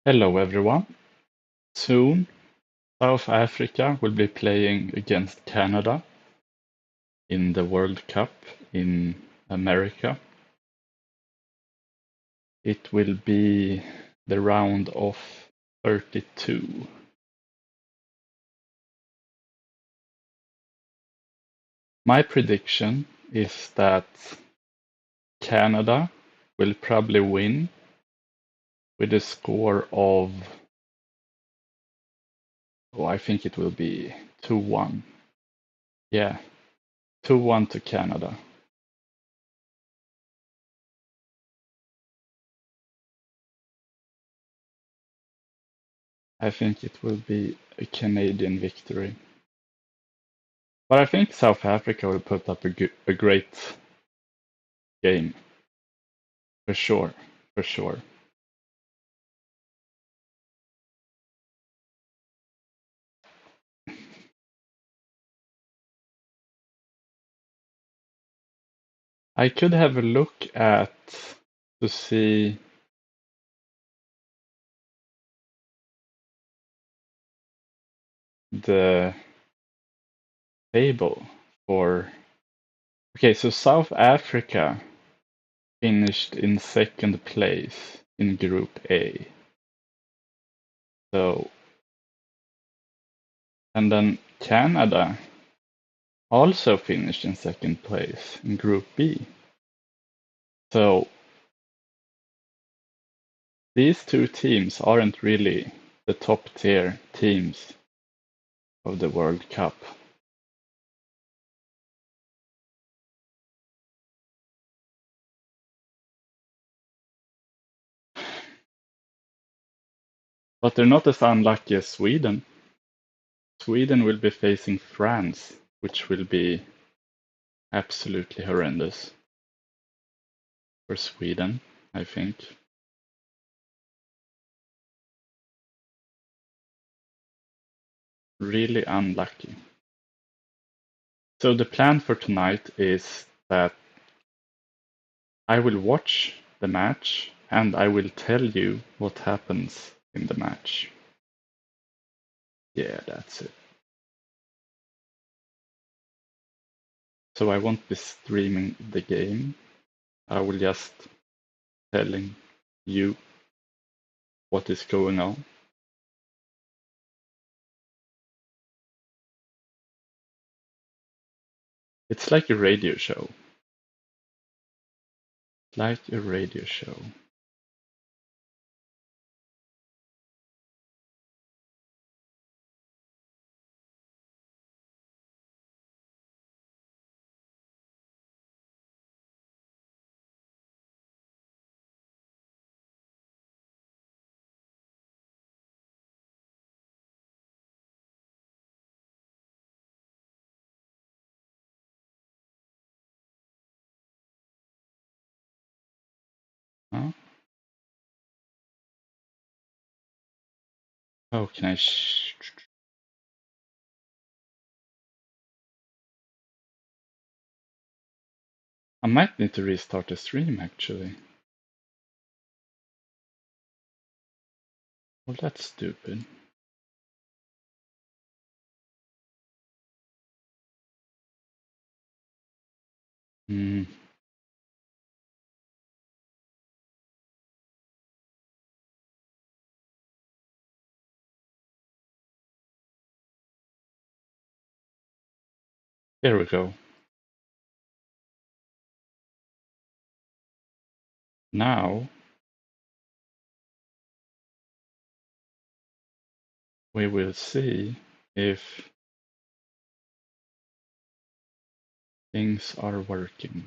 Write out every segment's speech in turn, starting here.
Hello everyone. Soon, South Africa will be playing against Canada in the World Cup in America. It will be the round of 32. My prediction is that Canada will probably win with a score of, I think it will be 2-1. Yeah, 2-1 to Canada. I think it will be a Canadian victory. But I think South Africa will put up a great game, for sure, for sure. I could have a look at to see the table for. Okay, so South Africa finished in second place in Group A. So, and then Canada also finished in second place in Group B. So these two teams aren't really the top tier teams of the World Cup. But they're not as unlucky as Sweden. Sweden will be facing France, which will be absolutely horrendous for Sweden, I think. Really unlucky. So the plan for tonight is that I will watch the match and I will tell you what happens in the match. Yeah, that's it. So I won't be streaming the game. I will just telling you what is going on. It's like a radio show. Like a radio show. Huh? Oh, can I I might need to restart the stream actually. Well, that's stupid. Hmm. Here we go. Now we will see if things are working.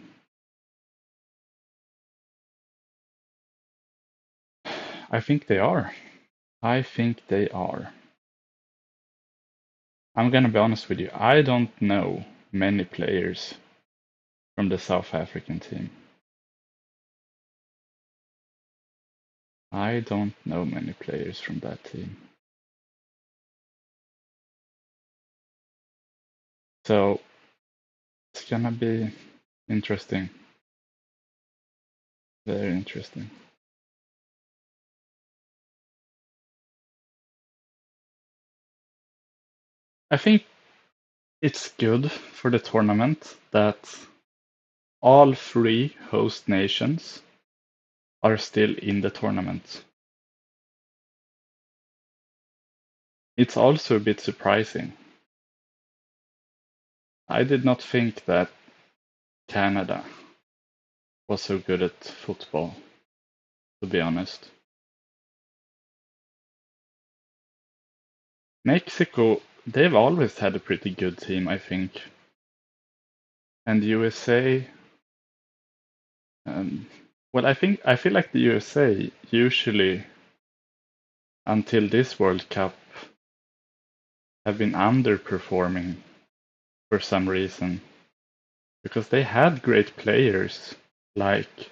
I think they are. I think they are. I'm gonna be honest with you. I don't know many players from the South African team. I don't know many players from that team. So it's gonna be interesting. Very interesting. I think it's good for the tournament that all 3 host nations are still in the tournament. It's also a bit surprising. I did not think that Canada was so good at football, to be honest. Mexico, they've always had a pretty good team, I think. And USA, well, I feel like the USA usually, until this World Cup, have been underperforming for some reason. Because they had great players like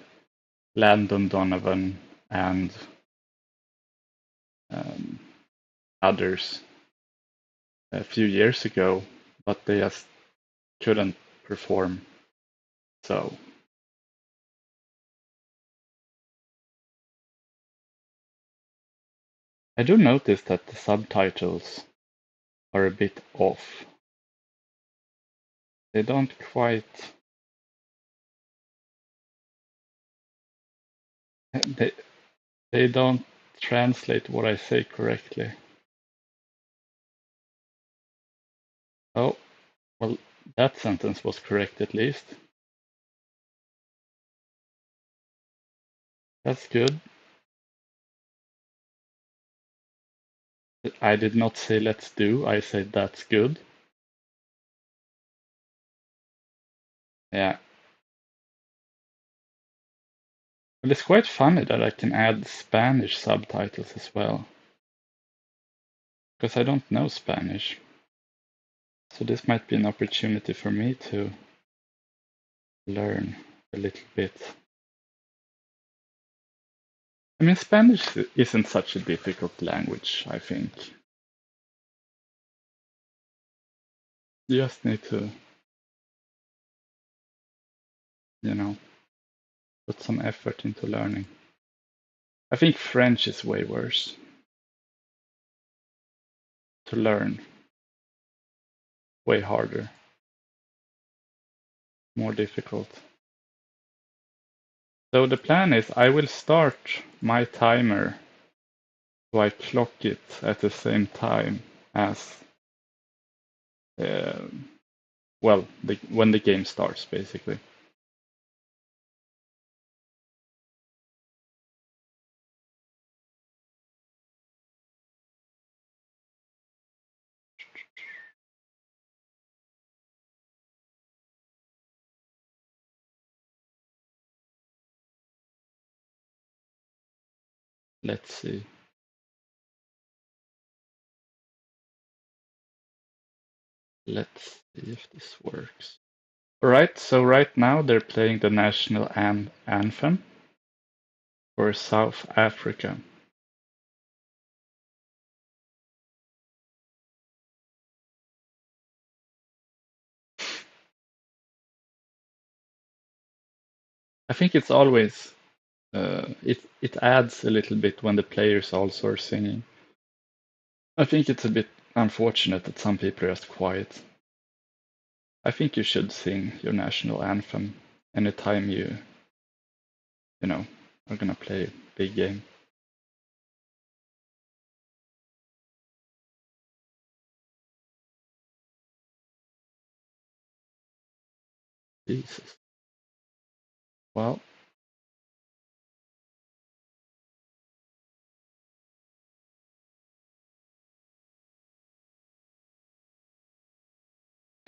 Landon Donovan and others a few years ago, but they just couldn't perform. So I do notice that the subtitles are a bit off. They don't quite. They don't translate what I say correctly. Oh, well, that sentence was correct at least. That's good. I did not say let's do, I said that's good. Yeah. Well, it's quite funny that I can add Spanish subtitles as well. Because I don't know Spanish. So this might be an opportunity for me to learn a little bit. I mean, Spanish isn't such a difficult language, I think. You just need to, put some effort into learning. I think French is way worse to learn. Way harder. More difficult. So the plan is I will start my timer so I clock it at the same time as when the game starts, basically. Let's see. Let's see if this works. Alright, so right now they're playing the national anthem for South Africa. I think it's always it adds a little bit when the players also are singing. I think it's a bit unfortunate that some people are just quiet. I think you should sing your national anthem anytime you are gonna play a big game. Jesus. Well,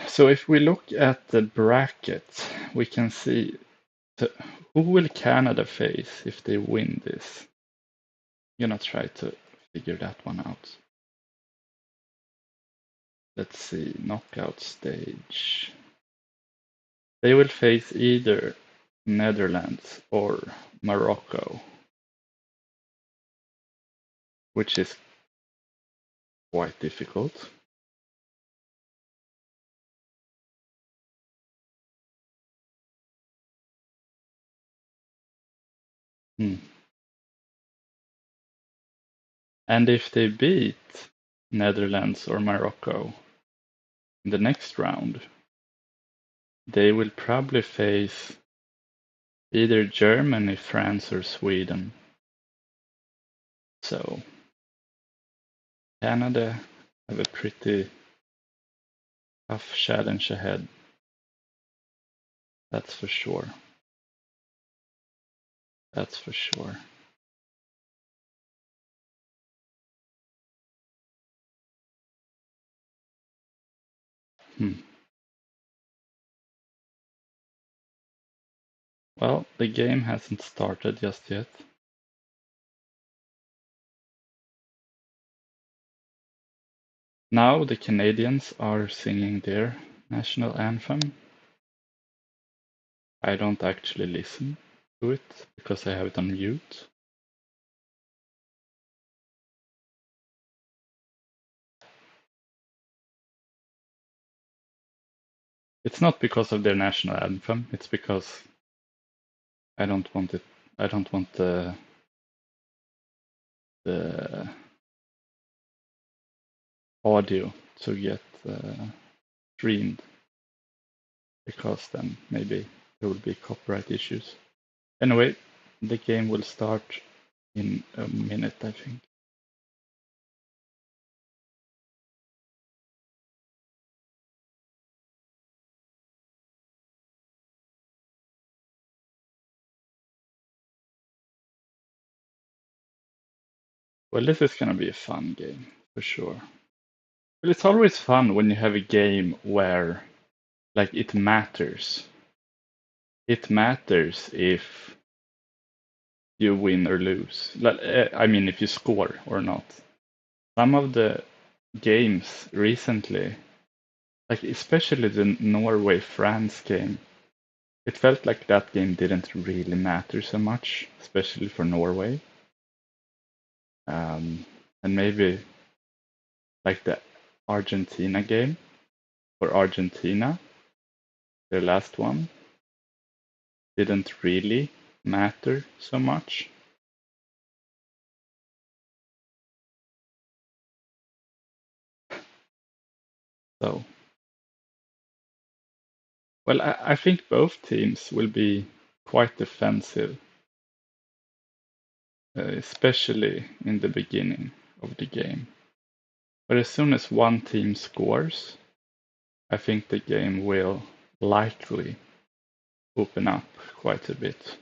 so if we look at the bracket, we can see who will Canada face if they win this. I'm gonna try to figure that one out. Let's see, knockout stage. They will face either Netherlands or Morocco, which is quite difficult. And if they beat Netherlands or Morocco, in the next round, they will probably face either Germany, France, or Sweden. So Canada have a pretty tough challenge ahead. That's for sure. That's for sure. Well, the game hasn't started just yet. Now the Canadians are singing their national anthem. I don't actually listen to it because I have it on mute. It's not because of their national anthem, it's because I don't want it. I don't want the audio to get streamed because then maybe there will be copyright issues. Anyway, the game will start in a minute, I think. Well, this is gonna be a fun game for sure. Well, it's always fun when you have a game where, like, it matters. It matters if you win or lose. I mean, if you score or not. Some of the games recently, like especially the Norway-France game, it felt like that game didn't really matter so much, especially for Norway. And maybe like the Argentina game for Argentina, their last one, didn't really matter so much. So, well, I think both teams will be quite defensive, especially in the beginning of the game. But as soon as one team scores, I think the game will likely open up quite a bit.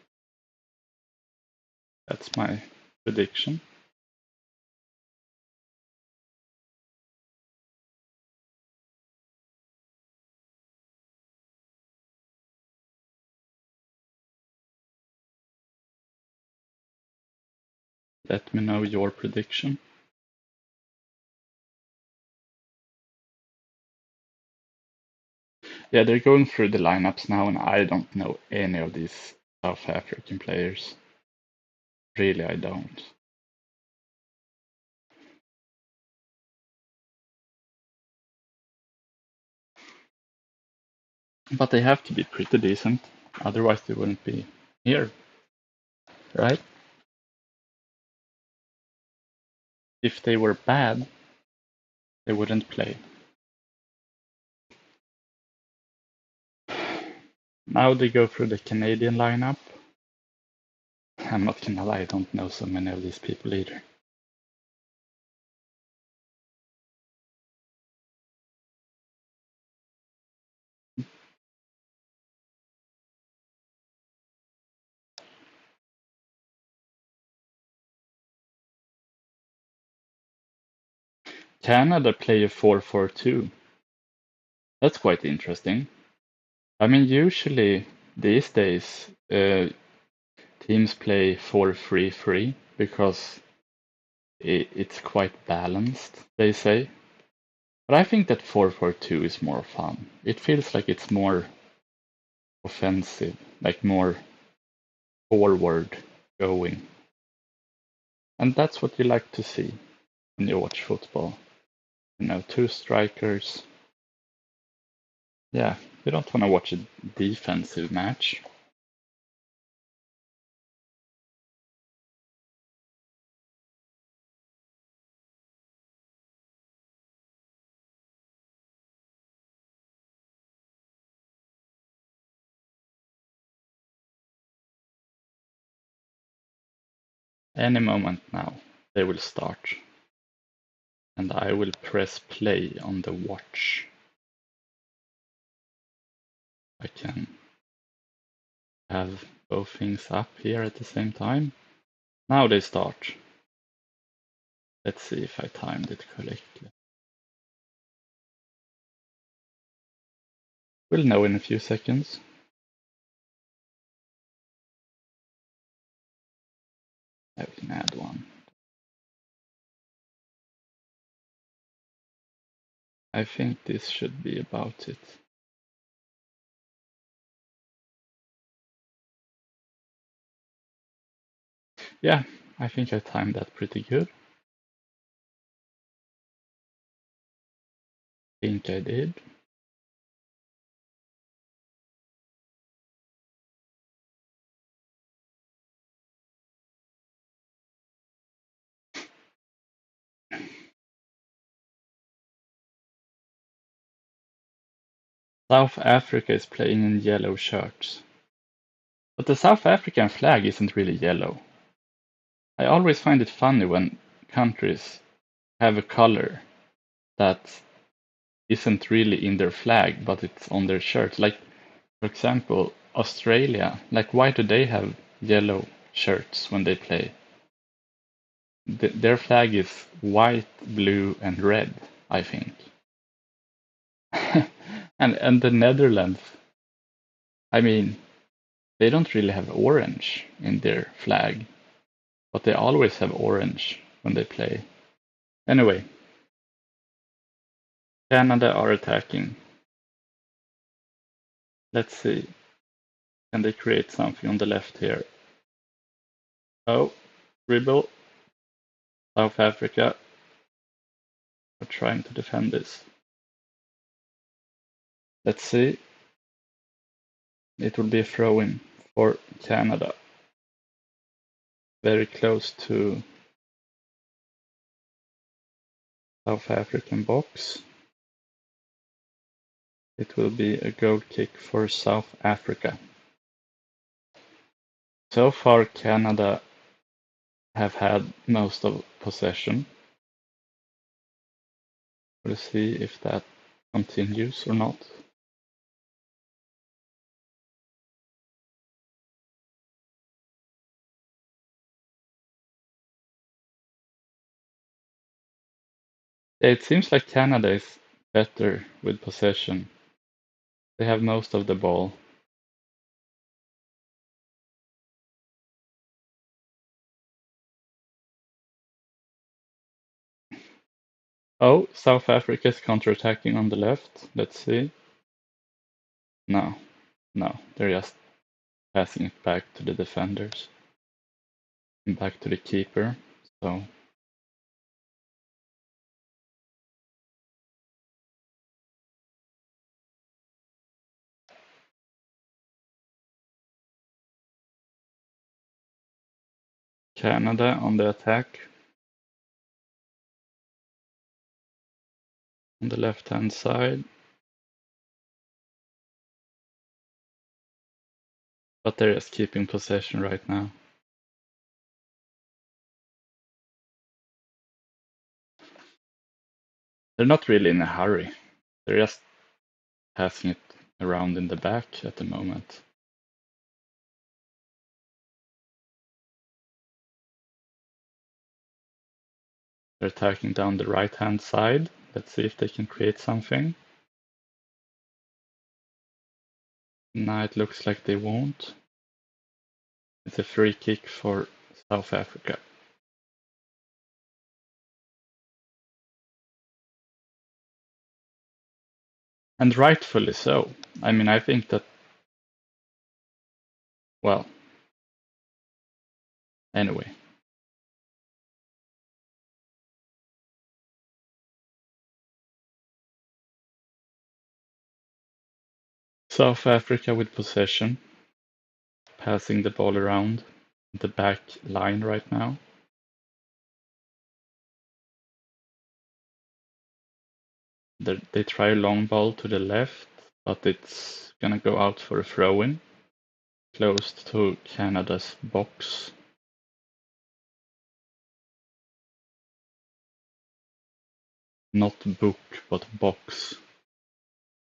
That's my prediction. Let me know your prediction. Yeah, they're going through the lineups now, and I don't know any of these South African players. Really, I don't. But they have to be pretty decent, otherwise they wouldn't be here, right? If they were bad, they wouldn't play. Now they go through the Canadian lineup. I'm not gonna lie, I don't know so many of these people either. Canada play a 4-4-2. That's quite interesting. I mean, usually these days teams play 4-3-3 because it's quite balanced, they say. But I think that 4-4-2 is more fun. It feels like it's more offensive, like more forward going. And that's what you like to see when you watch football. You know, two strikers. Yeah, you don't want to watch a defensive match. Any moment now, they will start. And I will press play on the watch. I can have both things up here at the same time. Now they start. Let's see if I timed it correctly. We'll know in a few seconds. I can add one. I think this should be about it. Yeah, I think I timed that pretty good. Think I did. South Africa is playing in yellow shirts. But the South African flag isn't really yellow. I always find it funny when countries have a color that isn't really in their flag, but it's on their shirts. Like, for example, Australia. Like, why do they have yellow shirts when they play? Their flag is white, blue, and red, I think. and the Netherlands, I mean, they don't really have orange in their flag, but they always have orange when they play. Anyway, Canada are attacking. Let's see. Can they create something on the left here? Oh, dribble. South Africa are trying to defend this. Let's see. It will be a throw-in for Canada. Very close to South African box. It will be a goal kick for South Africa. So far, Canada have had most of possession. We'll see if that continues or not. It seems like Canada is better with possession. They have most of the ball. Oh, South Africa is counterattacking on the left. Let's see. No, they're just passing it back to the defenders and back to the keeper. So Canada on the attack. On the left-hand side. But they're just keeping possession right now. They're not really in a hurry. They're just passing it around in the back at the moment. They're attacking down the right-hand side. Let's see if they can create something. No, it looks like they won't. It's a free kick for South Africa. And rightfully so. I mean, I think that, well, anyway. South Africa with possession, passing the ball around the back line right now. They try a long ball to the left, but it's gonna go out for a throw-in, close to Canada's box. Not book, but box.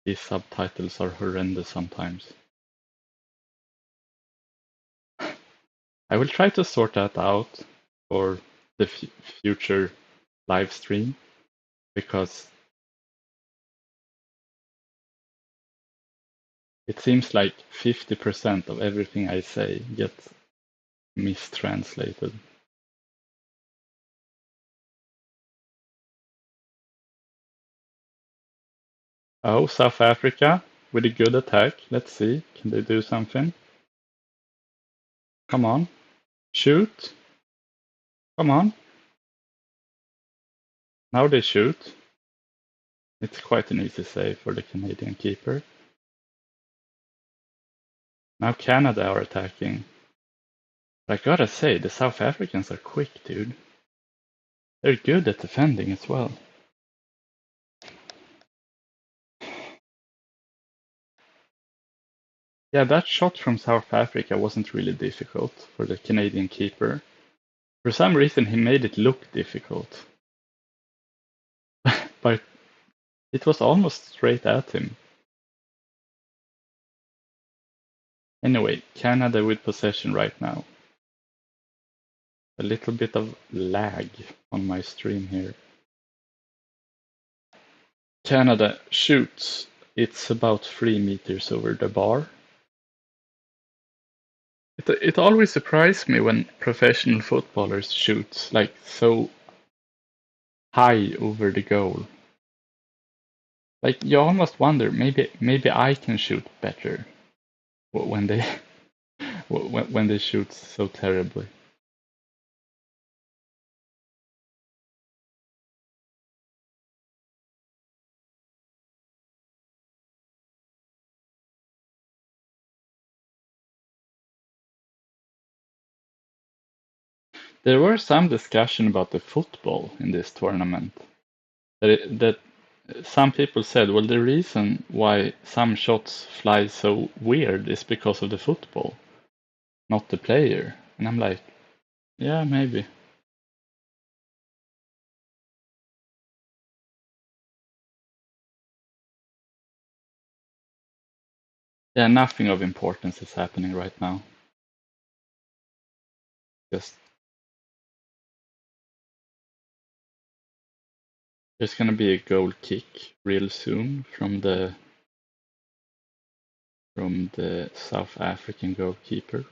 These subtitles are horrendous sometimes. I will try to sort that out for the future live stream, because it seems like 50% of everything I say gets mistranslated. Oh, South Africa with a good attack. Let's see. Can they do something? Come on. Shoot. Come on. Now they shoot. It's quite an easy save for the Canadian keeper. Now Canada are attacking. But I gotta say, the South Africans are quick, dude. They're good at defending as well. Yeah, that shot from South Africa wasn't really difficult for the Canadian keeper. For some reason, he made it look difficult. But it was almost straight at him. Anyway, Canada with possession right now. A little bit of lag on my stream here. Canada shoots. It's about 3 meters over the bar. It always surprises me when professional footballers shoot like so high over the goal. Like you almost wonder, maybe I can shoot better when they when they shoot so terribly. There were some discussion about the football in this tournament. That some people said, well, the reason why some shots fly so weird is because of the football, not the player. And I'm like, yeah, maybe. Yeah, nothing of importance is happening right now. Just there's gonna be a goal kick real soon from the South African goalkeeper.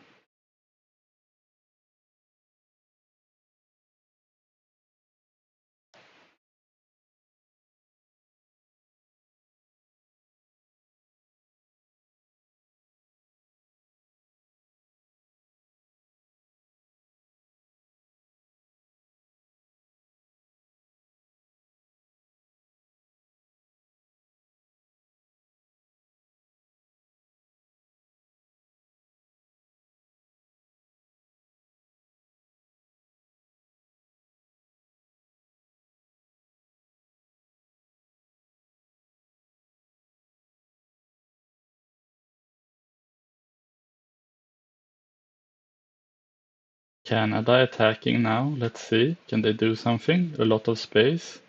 Canada attacking now. Let's see. Can they do something? A lot of space.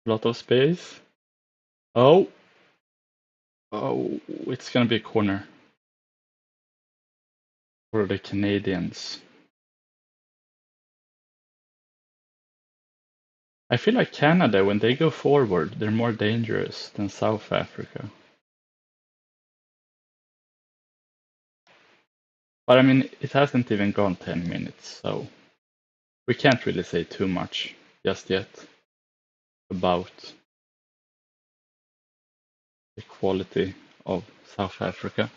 A lot of space. Oh. Oh, it's gonna be a corner for the Canadians. I feel like Canada, when they go forward, they're more dangerous than South Africa. But I mean, it hasn't even gone 10 minutes, so we can't really say too much just yet about the quality of South Africa.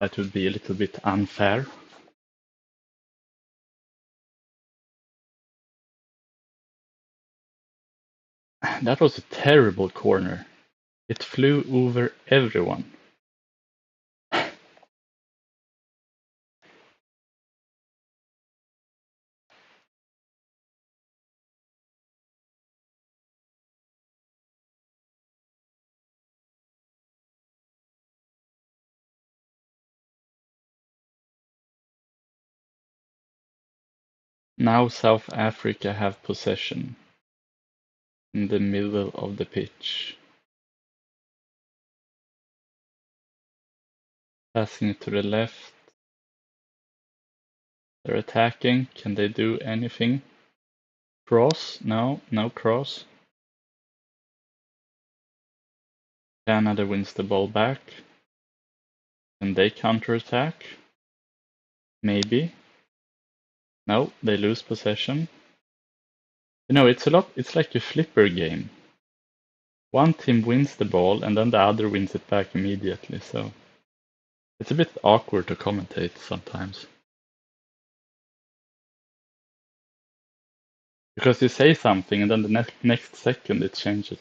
That would be a little bit unfair. That was a terrible corner. It flew over everyone. Now South Africa have possession. in the middle of the pitch. Passing it to the left. They're attacking. Can they do anything? Cross? No, no cross. Canada wins the ball back. Can they counterattack? Maybe. No, they lose possession. You know, it's like a flipper game. One team wins the ball and then the other wins it back immediately, so it's a bit awkward to commentate sometimes. Because you say something and then the next second it changes.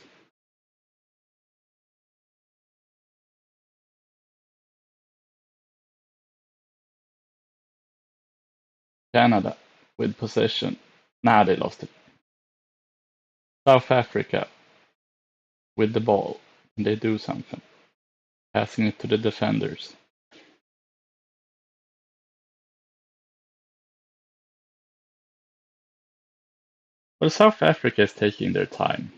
Canada with possession. Nah, they lost it. South Africa with the ball. Can they do something? Passing it to the defenders. Well, South Africa is taking their time.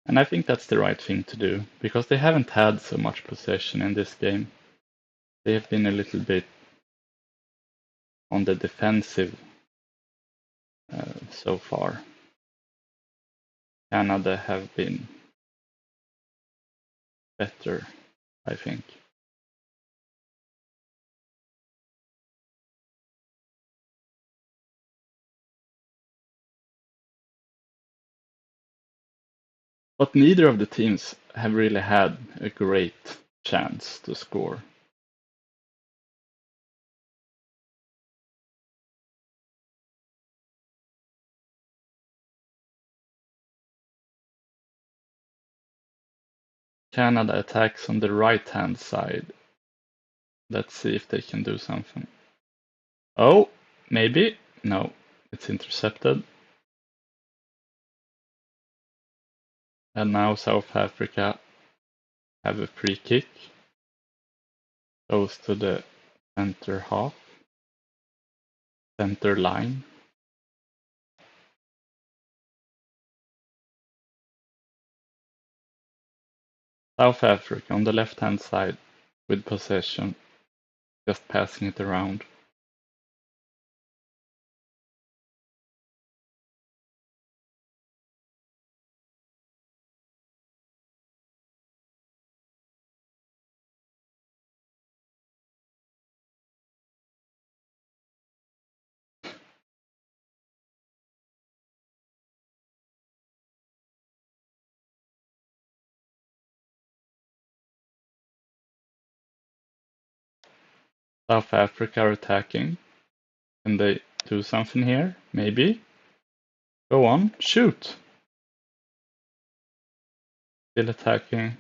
And I think that's the right thing to do, because they haven't had so much possession in this game. They have been a little bit on the defensive so far. Canada have been better, I think. But neither of the teams have really had a great chance to score. Canada attacks on the right-hand side. Let's see if they can do something. Oh, maybe. No, it's intercepted. And now South Africa have a free kick. Goes to the center half. Center line. South Africa on the left-hand side with possession. Just passing it around. South Africa are attacking. Can they do something here? Maybe. Go on, shoot! Still attacking.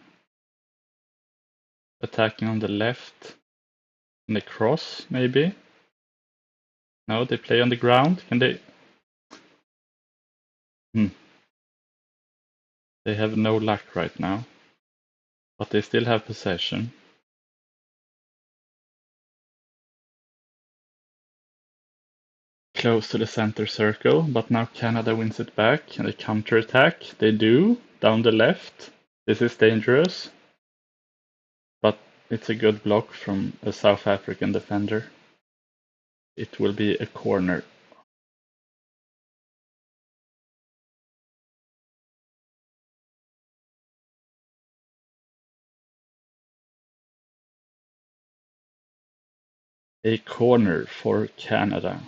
Attacking on the left. On the cross, maybe? No, they play on the ground. Can they? They have no luck right now. But they still have possession. Close to the center circle, but now Canada wins it back and they counterattack. They do, down the left. This is dangerous. But it's a good block from a South African defender. It will be a corner. A corner for Canada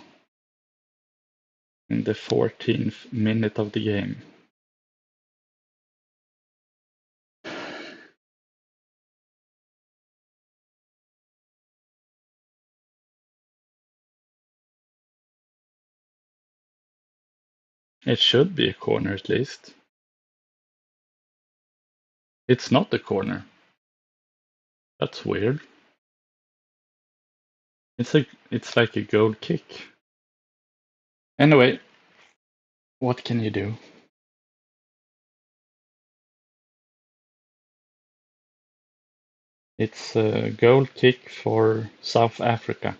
in the 14th minute of the game. It should be a corner at least. It's not a corner. That's weird. It's like a goal kick. Anyway, what can you do? It's a goal kick for South Africa.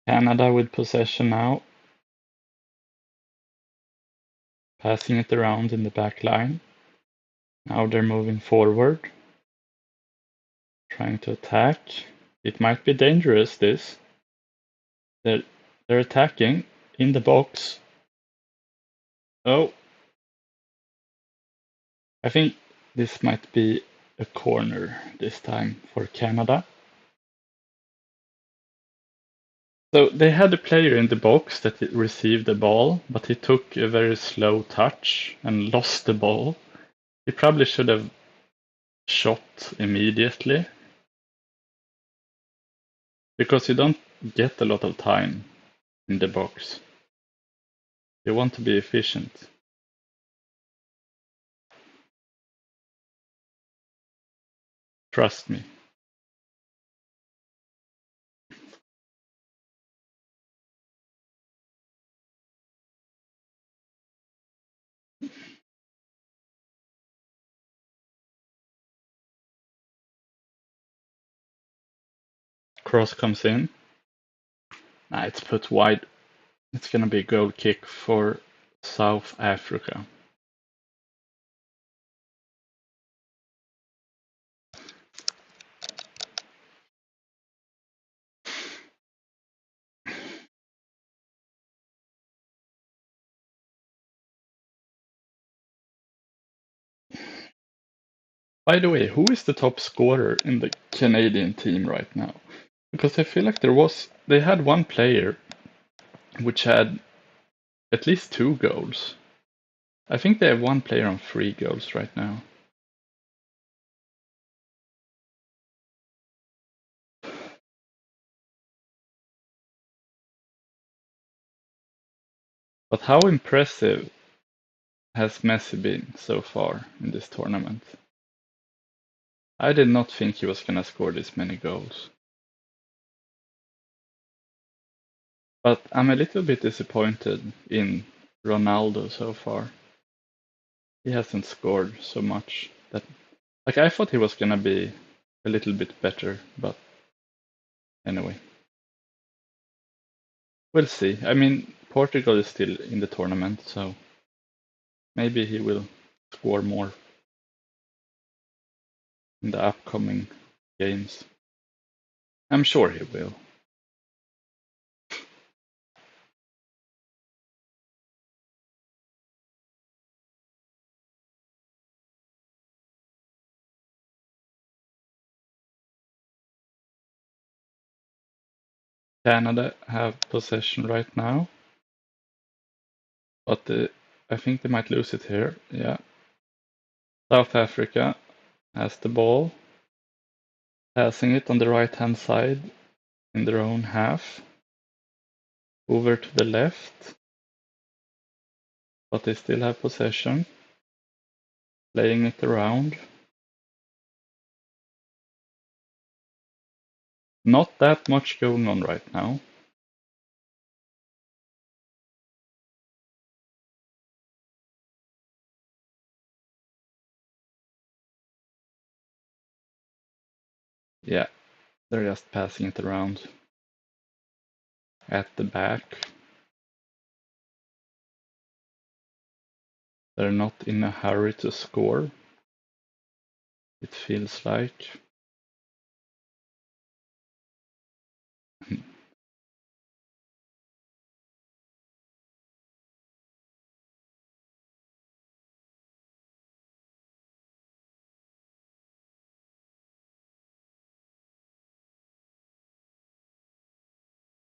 Canada with possession now. Passing it around in the back line. Now they're moving forward. Trying to attack. It might be dangerous, this. They're attacking in the box. Oh. I think this might be a corner this time for Canada. So they had a player in the box that received the ball, but he took a very slow touch and lost the ball. He probably should have shot immediately, because you don't get a lot of time in the box. You want to be efficient. Trust me. Cross comes in. Nah, it's put wide. It's gonna be a goal kick for South Africa. By the way, who is the top scorer in the Canadian team right now? Because I feel like they had one player which had at least 2 goals. I think they have one player on 3 goals right now. But how impressive has Messi been so far in this tournament? I did not think he was gonna score this many goals. But I'm a little bit disappointed in Ronaldo so far. He hasn't scored so much. Like, I thought he was gonna be a little bit better, but anyway. We'll see. I mean, Portugal is still in the tournament, so maybe he will score more in the upcoming games. I'm sure he will. Canada have possession right now, but I think they might lose it here. Yeah. South Africa has the ball, passing it on the right-hand side in their own half, over to the left, but they still have possession, playing it around. Not that much going on right now. Yeah, they're just passing it around at the back. They're not in a hurry to score, it feels like.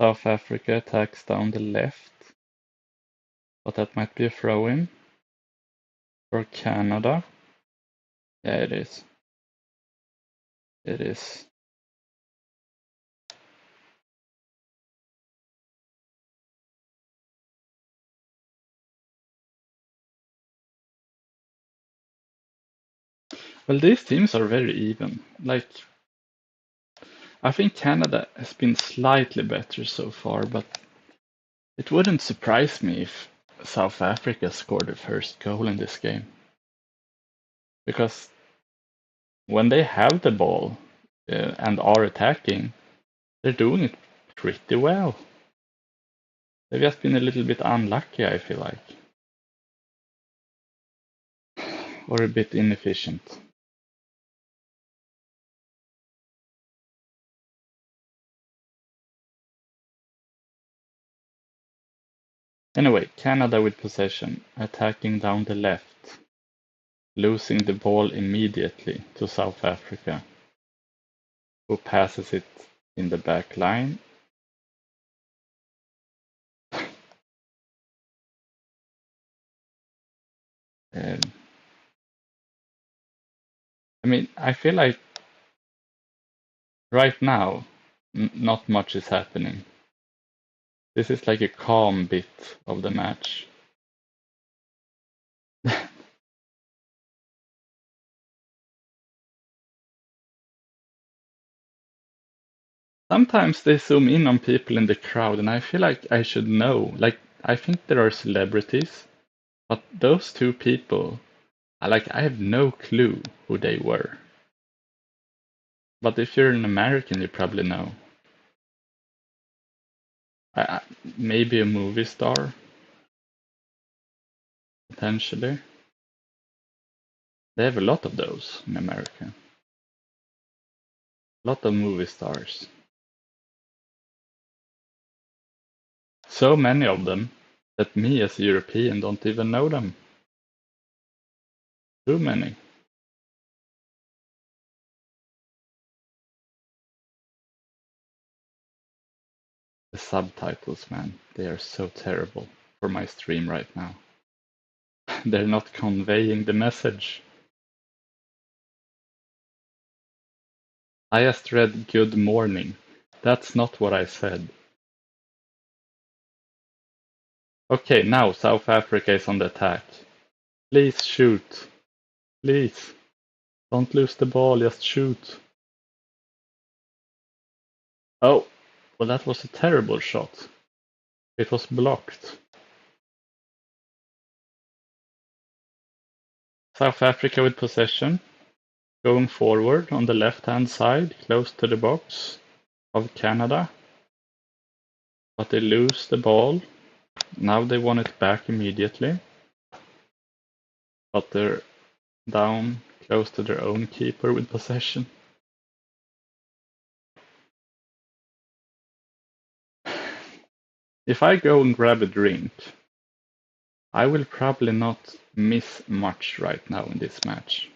South Africa attacks down the left, but that might be a throw-in for Canada. Yeah, it is. It is. Well, these teams are very even. Like, I think Canada has been slightly better so far, but it wouldn't surprise me if South Africa scored the first goal in this game. Because when they have the ball and are attacking, they're doing it pretty well. They've just been a little bit unlucky, I feel like. Or a bit inefficient. Anyway, Canada with possession, attacking down the left, losing the ball immediately to South Africa, who passes it in the back line. I mean, I feel like right now, not much is happening. This is like a calm bit of the match. Sometimes they zoom in on people in the crowd, and I feel like I should know. Like, I think there are celebrities, but those two people, I have no clue who they were. But if you're an American, you probably know. Maybe a movie star, potentially. They have a lot of those in America. A lot of movie stars. So many of them that me as a European don't even know them. Too many. The subtitles, man, they are so terrible for my stream right now. They're not conveying the message. I just read good morning. That's not what I said. Okay, now South Africa is on the attack. Please shoot. Please. Don't lose the ball, just shoot. Oh, well, that was a terrible shot. It was blocked. South Africa with possession. Going forward on the left-hand side, close to the box of Canada. But they lose the ball. Now they want it back immediately. But they're down close to their own keeper with possession. If I go and grab a drink, I will probably not miss much right now in this match.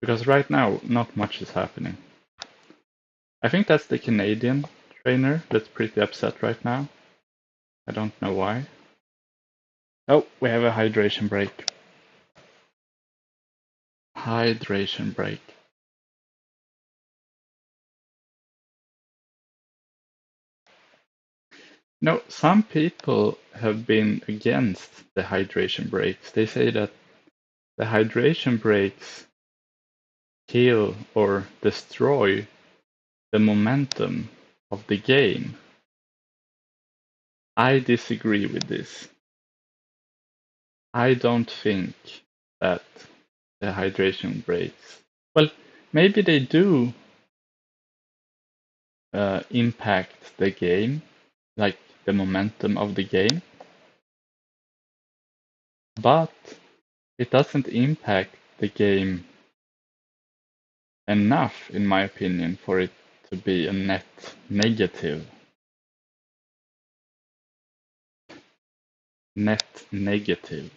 Because right now, not much is happening. I think that's the Canadian trainer that's pretty upset right now. I don't know why. Oh, we have a hydration break. Hydration break. No, some people have been against the hydration breaks. They say that the hydration breaks kill or destroy the momentum of the game. I disagree with this. I don't think that the hydration breaks. Well, maybe they do impact the game, like the momentum of the game, but it doesn't impact the game enough, in my opinion, for it to be a net negative. Net negative.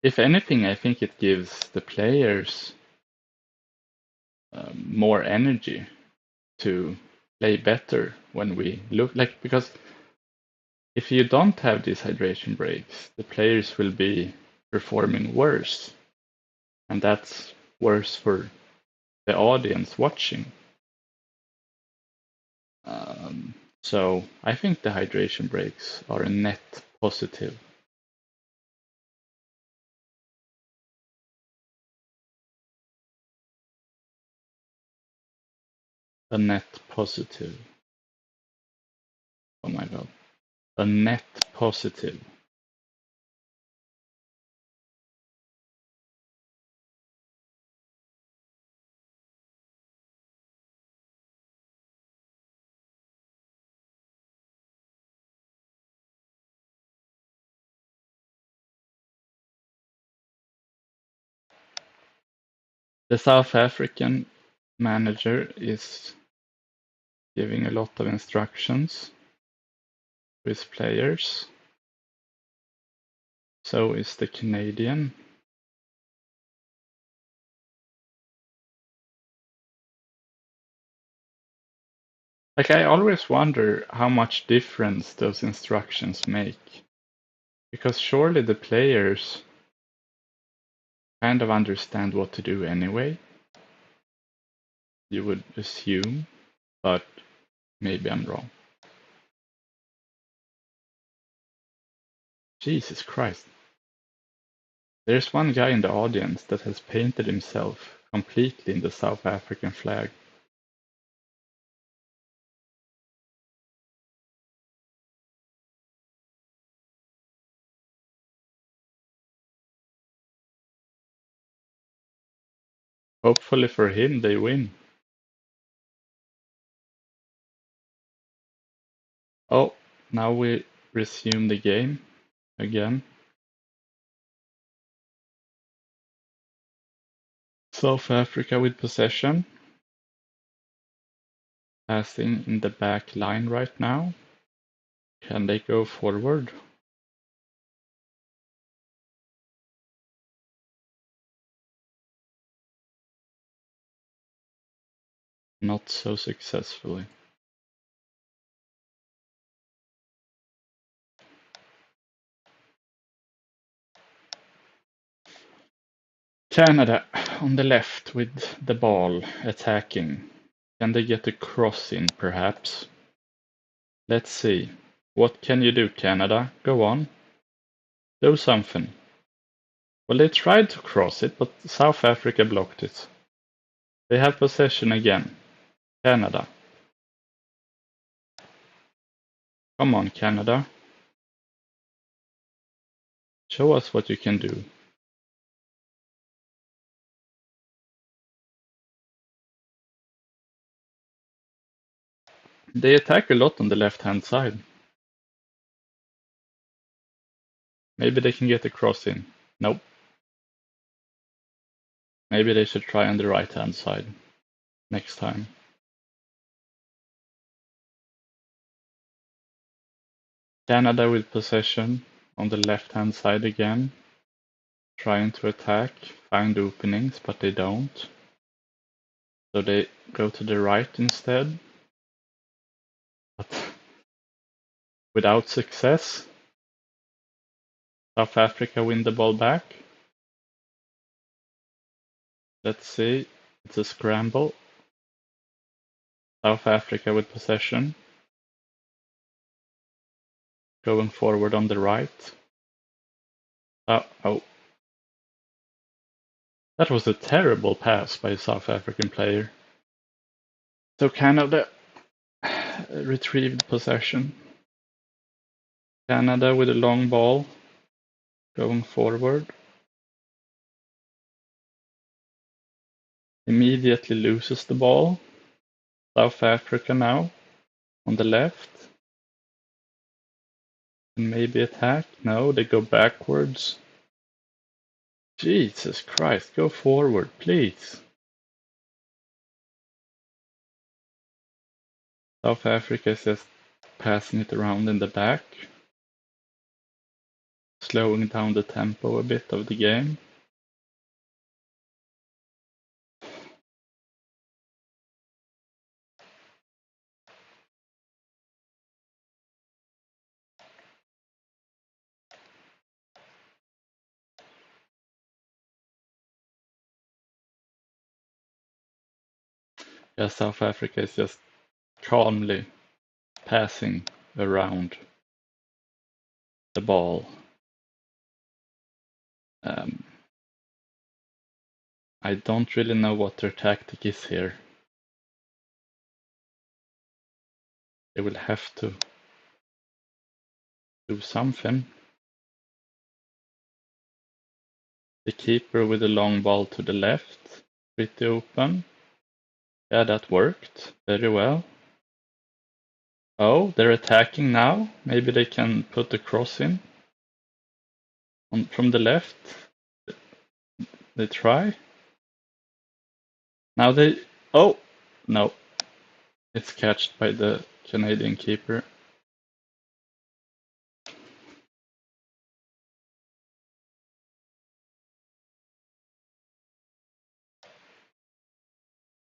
If anything, I think it gives the players more energy to play better when we look like, because if you don't have these hydration breaks, the players will be performing worse, and that's worse for the audience watching. So I think the hydration breaks are a net positive. A net positive. Oh my god. A net positive. The South African manager is giving a lot of instructions to his players. So is the Canadian. Like, I always wonder how much difference those instructions make. Because surely the players kind of understand what to do anyway. You would assume, but maybe I'm wrong. Jesus Christ. There's one guy in the audience that has painted himself completely in the South African flag. Hopefully for him they win. Oh, now we resume the game again. South Africa with possession. Passing in the back line right now. Can they go forward? Not so successfully. Canada on the left with the ball attacking. Can they get a cross in, perhaps? Let's see. What can you do, Canada? Go on. Do something. Well, they tried to cross it, but South Africa blocked it. They have possession again. Canada. Come on, Canada. Show us what you can do. They attack a lot on the left-hand side. Maybe they can get a cross in. Nope. Maybe they should try on the right-hand side next time. Canada with possession on the left-hand side again. Trying to attack, find openings, but they don't. So they go to the right instead. But without success. South Africa win the ball back. Let's see. It's a scramble. South Africa with possession. Going forward on the right. Oh. That was a terrible pass by a South African player. So Canada retrieved possession. Canada with a long ball. Going forward. Immediately loses the ball. South Africa now on the left. And maybe attack. No, they go backwards. Jesus Christ, go forward, please. South Africa is just passing it around in the back. Slowing down the tempo a bit of the game. Yeah, South Africa is just calmly passing around the ball. I don't really know what their tactic is here. They will have to do something. The keeper with the long ball to the left, pretty open. Yeah, that worked very well. Oh, they're attacking now. Maybe they can put the cross in. From the left. They try. Now they... Oh! No. It's catched by the Canadian keeper.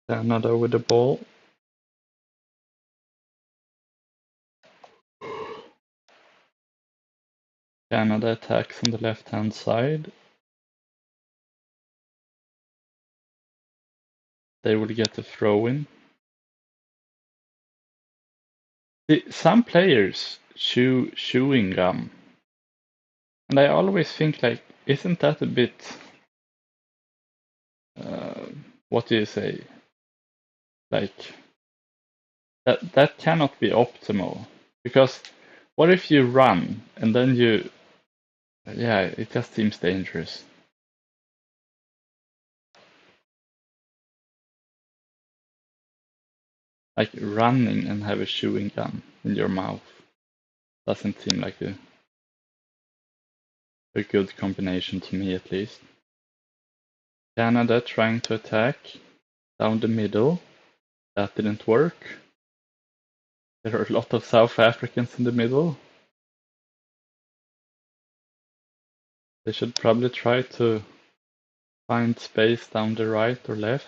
Canada with the ball. Canada attacks on the left-hand side. They will get a throw-in. Some players chew chewing gum. And I always think, like, isn't that a bit... what do you say? Like, that cannot be optimal. Because what if you run and then you... Yeah, it just seems dangerous. Like running and have a chewing gum in your mouth doesn't seem like a good combination to me, at least. Canada trying to attack down the middle. That didn't work. There are a lot of South Africans in the middle. They should probably try to find space down the right or left.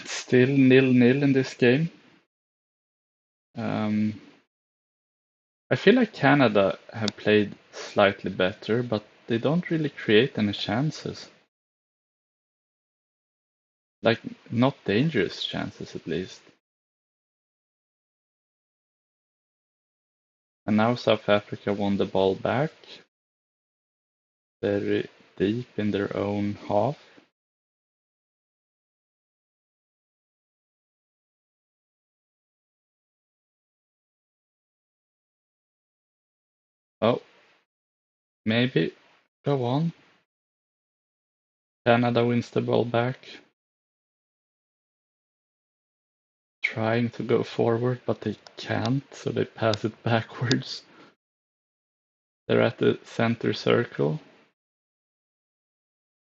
Still 0-0 in this game. I feel like Canada have played slightly better, but they don't really create any chances. Like, not dangerous chances, at least. And now South Africa won the ball back. Very deep in their own half. Oh, maybe. Go on. Canada wins the ball back. Trying to go forward, but they can't, so they pass it backwards. They're at the center circle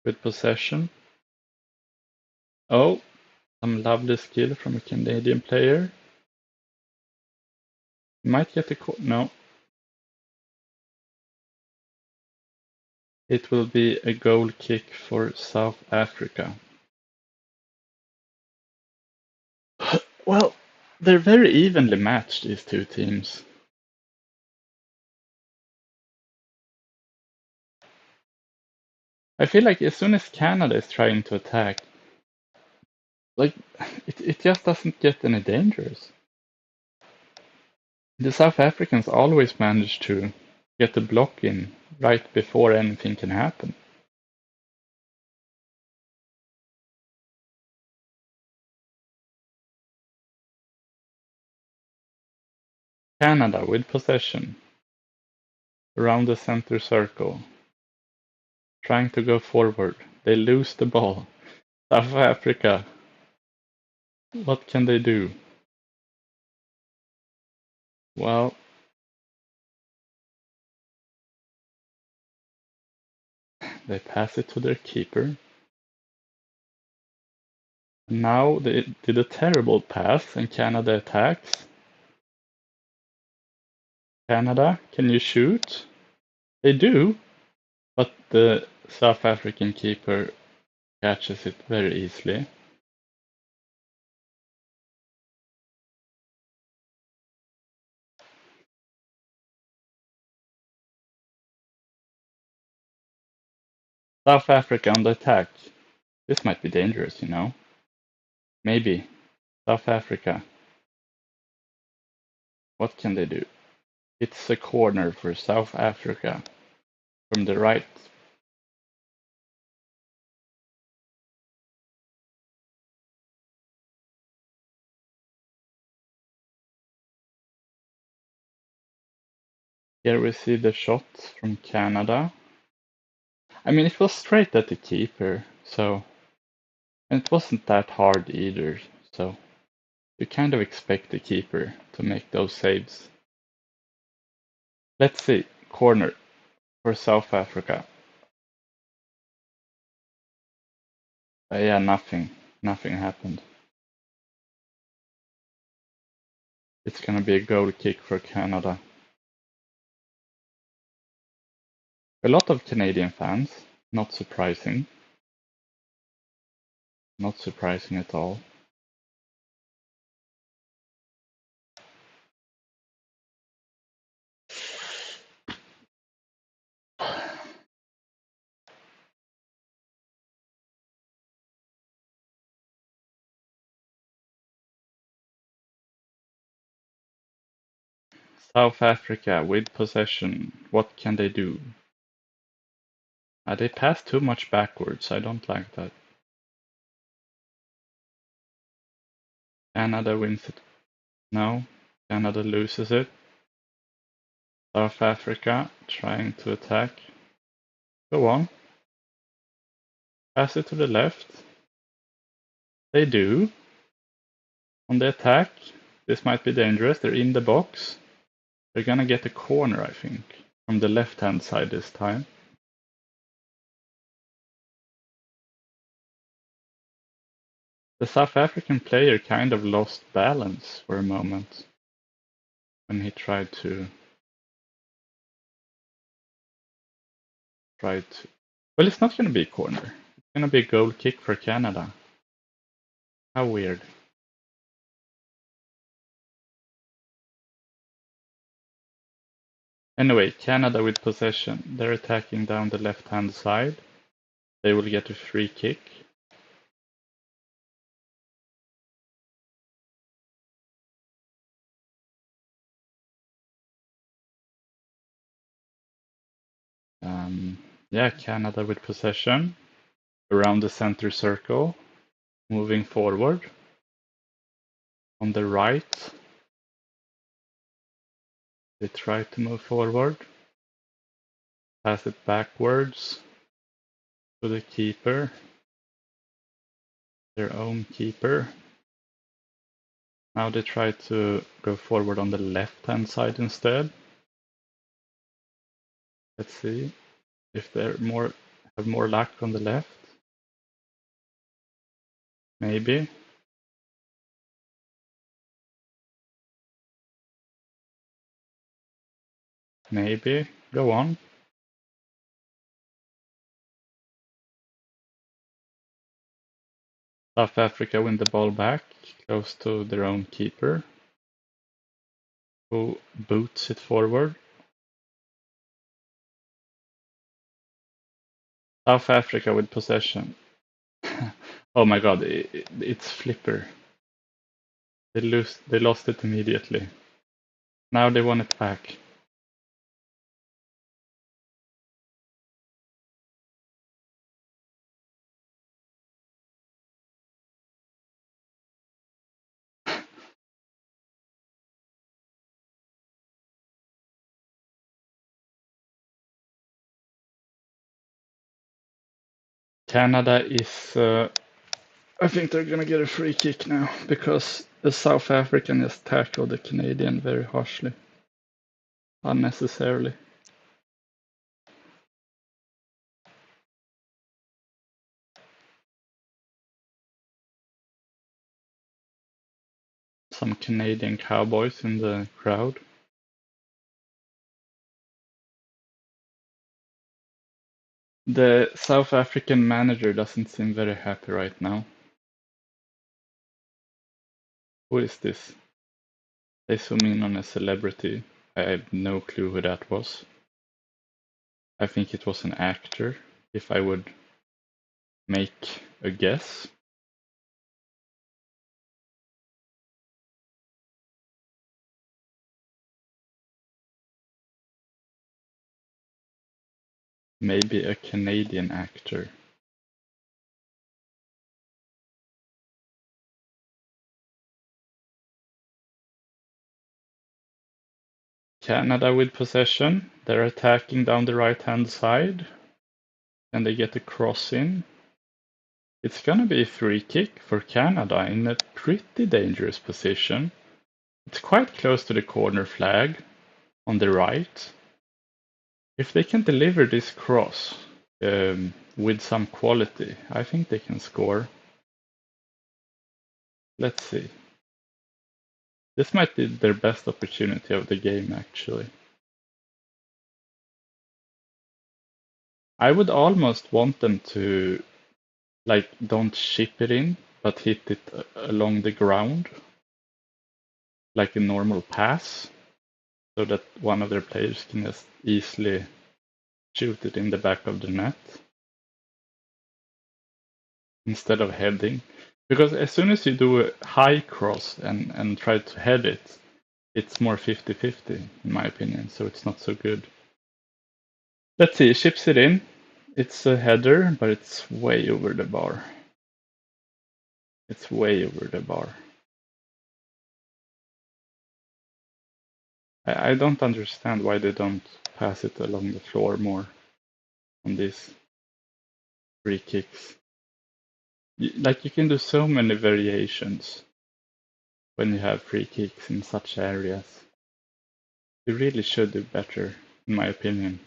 with possession. Oh, some lovely skill from a Canadian player. Might get a no. It will be a goal kick for South Africa. Well, they're very evenly matched, these two teams. I feel like as soon as Canada is trying to attack, like, it just doesn't get any dangerous. The South Africans always manage to get the block in right before anything can happen. Canada with possession around the center circle, trying to go forward. They lose the ball. South Africa, what can they do? Well, they pass it to their keeper. Now they did a terrible pass and Canada attacks. Canada, can you shoot? They do, but the South African keeper catches it very easily. South Africa on the attack. This might be dangerous, you know. Maybe. South Africa. What can they do? It's a corner for South Africa from the right. Here we see the shot from Canada. I mean, it was straight at the keeper, so... And it wasn't that hard either, so... You kind of expect the keeper to make those saves. Let's see. Corner for South Africa. Yeah, nothing. Nothing happened. It's gonna be a goal kick for Canada. A lot of Canadian fans. Not surprising. Not surprising at all. South Africa with possession. What can they do? They pass too much backwards. I don't like that. Canada wins it. No. Canada loses it. South Africa trying to attack. Go on. Pass it to the left. They do. On the attack. This might be dangerous. They're in the box. They're gonna get a corner, I think. From the left-hand side this time. The South African player kind of lost balance for a moment when he tried to. Well, it's not going to be a corner. It's going to be a goal kick for Canada. How weird. Anyway, Canada with possession. They're attacking down the left-hand side. They will get a free kick. Yeah, Canada with possession. Around the center circle. Moving forward. On the right. They try to move forward. Pass it backwards to the keeper. Their own keeper. Now they try to go forward on the left-hand side instead. Let's see if they're have more luck on the left. Maybe. Maybe. Go on. South Africa win the ball back, close to their own keeper, who boots it forward. South Africa with possession. Oh my god, it's Flipper. They lost it immediately. Now they want it back. Canada is... I think they're gonna get a free kick now, because the South African just tackled the Canadian very harshly. Unnecessarily. Some Canadian cowboys in the crowd. The South African manager doesn't seem very happy right now. Who is this? They zoom in on a celebrity. I have no clue who that was. I think it was an actor, if I would make a guess. Maybe a Canadian actor. Canada with possession. They're attacking down the right-hand side. And they get a cross in. It's gonna be a free kick for Canada in a pretty dangerous position. It's quite close to the corner flag on the right. If they can deliver this cross with some quality, I think they can score. Let's see. This might be their best opportunity of the game, actually. I would almost want them to, like, don't chip it in, but hit it along the ground, like a normal pass, so that one of their players can just easily shoot it in the back of the net instead of heading. Because as soon as you do a high cross and try to head it, it's more 50-50, in my opinion, so it's not so good. Let's see, chips it in. It's a header, but it's way over the bar. It's way over the bar. I don't understand why they don't pass it along the floor more on these free kicks. Like, you can do so many variations when you have free kicks in such areas. You really should do better, in my opinion.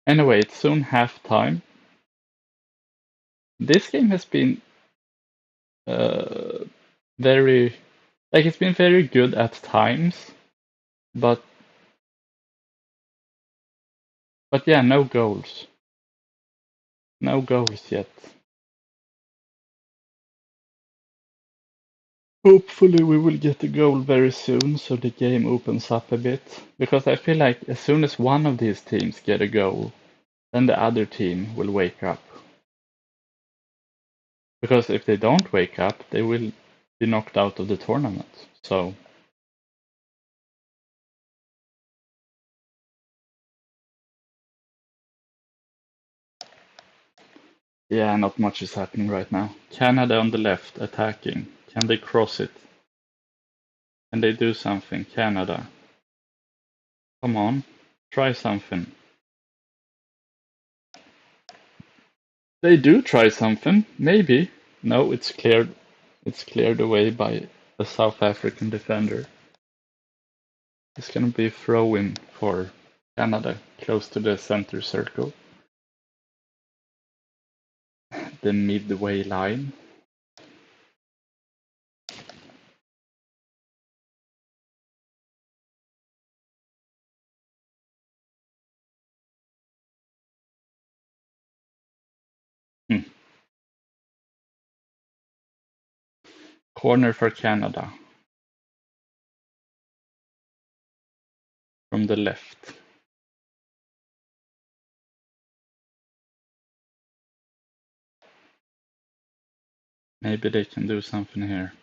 Anyway, it's soon halftime. This game has been very, like, it's been very good at times, but yeah, no goals. No goals yet. Hopefully we will get a goal very soon so the game opens up a bit. Because I feel like as soon as one of these teams get a goal, then the other team will wake up. Because if they don't wake up, they will be knocked out of the tournament. So yeah, not much is happening right now. Canada on the left attacking. Can they cross it? Can they do something? Canada. Come on, try something. They do try something, maybe. No, it's cleared. It's cleared away by a South African defender. It's gonna be a throw-in for Canada, close to the center circle. The midway line. Corner for Canada. From the left. Maybe they can do something here.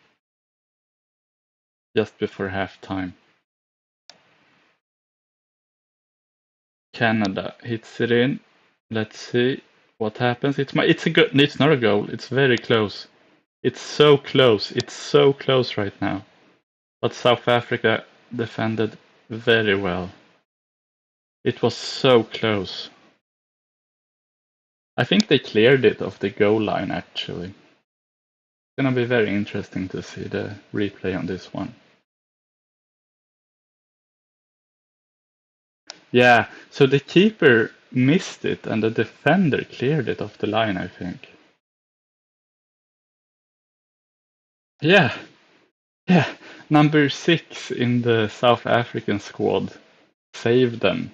Just before halftime. Canada hits it in. Let's see what happens. It's not a goal. It's very close. It's so close. It's so close right now. But South Africa defended very well. It was so close. I think they cleared it off the goal line, actually. It's gonna be very interesting to see the replay on this one. Yeah, so the keeper missed it and the defender cleared it off the line, I think. Yeah, number 6 in the South African squad saved them.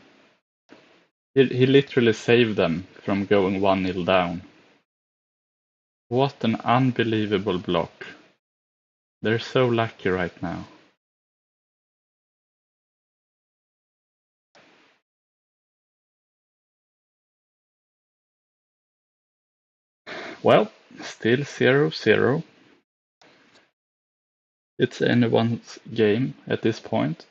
He literally saved them from going 1-0 down. What an unbelievable block. They're so lucky right now. Well, still 0-0. It's anyone's game at this point.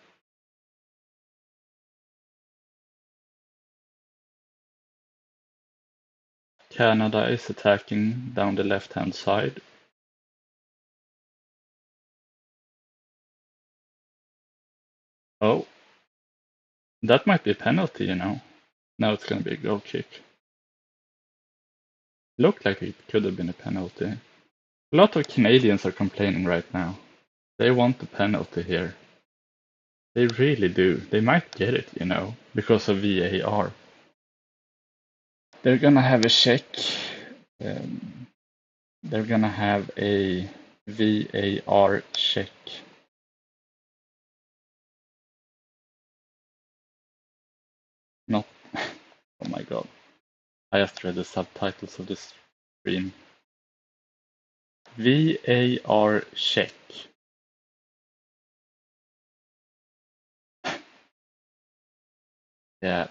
Canada is attacking down the left-hand side. Oh, that might be a penalty, you know. Now it's going to be a goal kick. Looked like it could have been a penalty. A lot of Canadians are complaining right now. They want the penalty here. They really do. They might get it, you know, because of VAR. They're gonna have a check. They're gonna have a VAR check. Not. Oh my god. I just read the subtitles of this stream. VAR check. Yeah,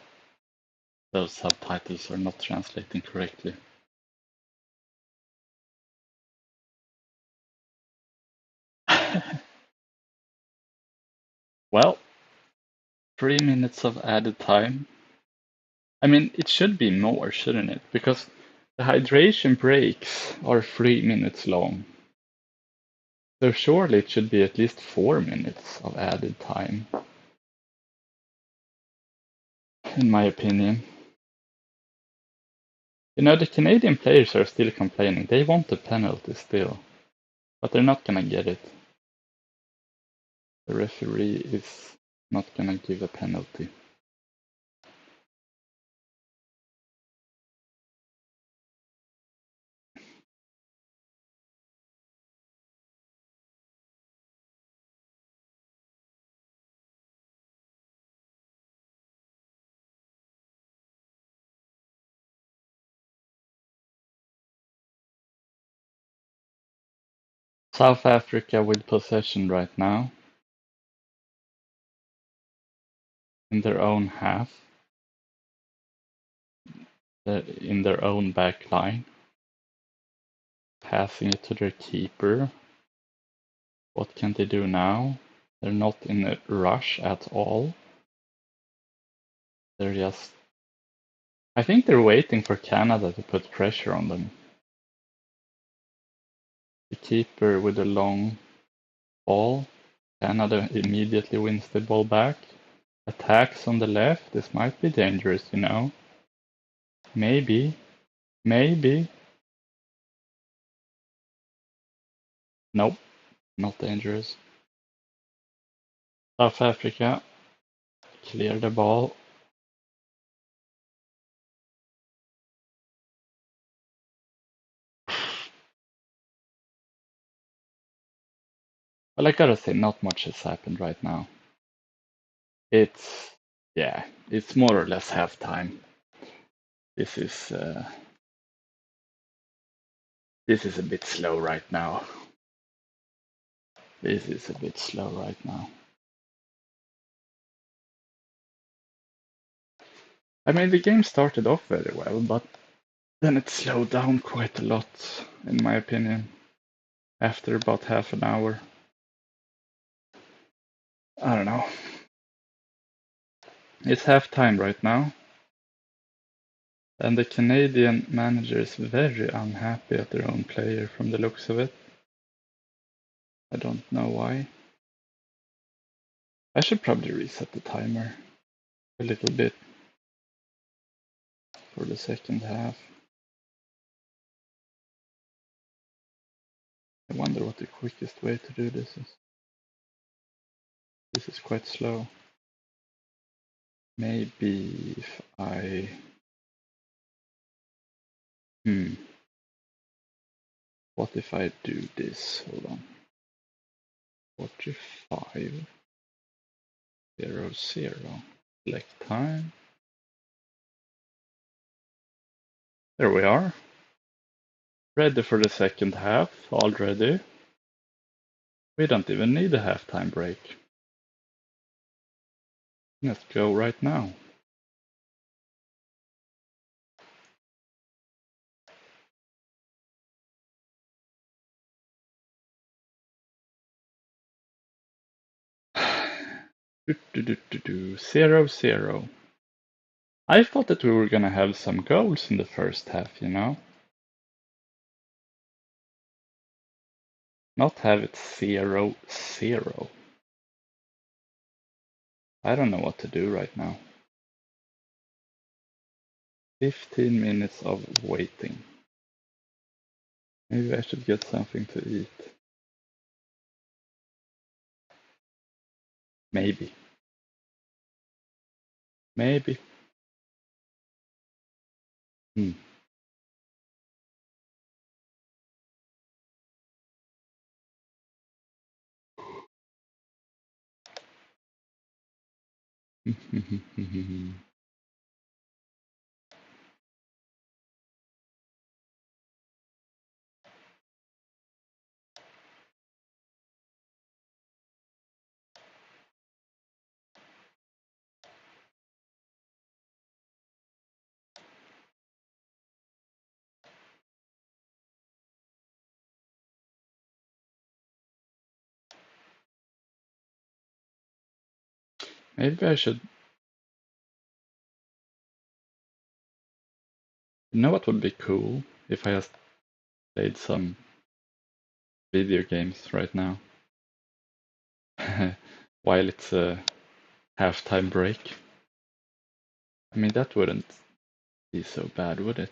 those subtitles are not translating correctly. Well, 3 minutes of added time. I mean, it should be more, shouldn't it? Because the hydration breaks are 3 minutes long. So surely it should be at least 4 minutes of added time, in my opinion. You know, the Canadian players are still complaining. They want the penalty still, but they're not gonna get it. The referee is not gonna give a penalty. South Africa with possession right now in their own half, in their own back line, passing it to their keeper. What can they do now? They're not in a rush at all. They're just... I think they're waiting for Canada to put pressure on them. The keeper with a long ball. Canada immediately wins the ball back. Attacks on the left. This might be dangerous, you know. Maybe. Maybe. Nope. Not dangerous. South Africa. Clear the ball. Well, I gotta say, not much has happened right now. It's... yeah, it's more or less halftime. This is a bit slow right now. This is a bit slow right now. I mean, the game started off very well, but then it slowed down quite a lot, in my opinion, after about half an hour. I don't know. It's halftime right now, and the Canadian manager is very unhappy at their own player from the looks of it. I don't know why. I should probably reset the timer a little bit for the second half. I wonder what the quickest way to do this is. This is quite slow. Maybe if I... What if I do this? Hold on. 45, 0, 0. Select time. There we are. Ready for the second half already. We don't even need a halftime break. Let's go right now. Zero, 0. I thought that we were gonna have some goals in the first half, you know? Not have it 0, 0. I don't know what to do right now. 15 minutes of waiting. Maybe I should get something to eat. Maybe. Maybe. Hmm. Maybe I should. You know what would be cool if I just played some video games right now while it's a halftime break. I mean, that wouldn't be so bad, would it?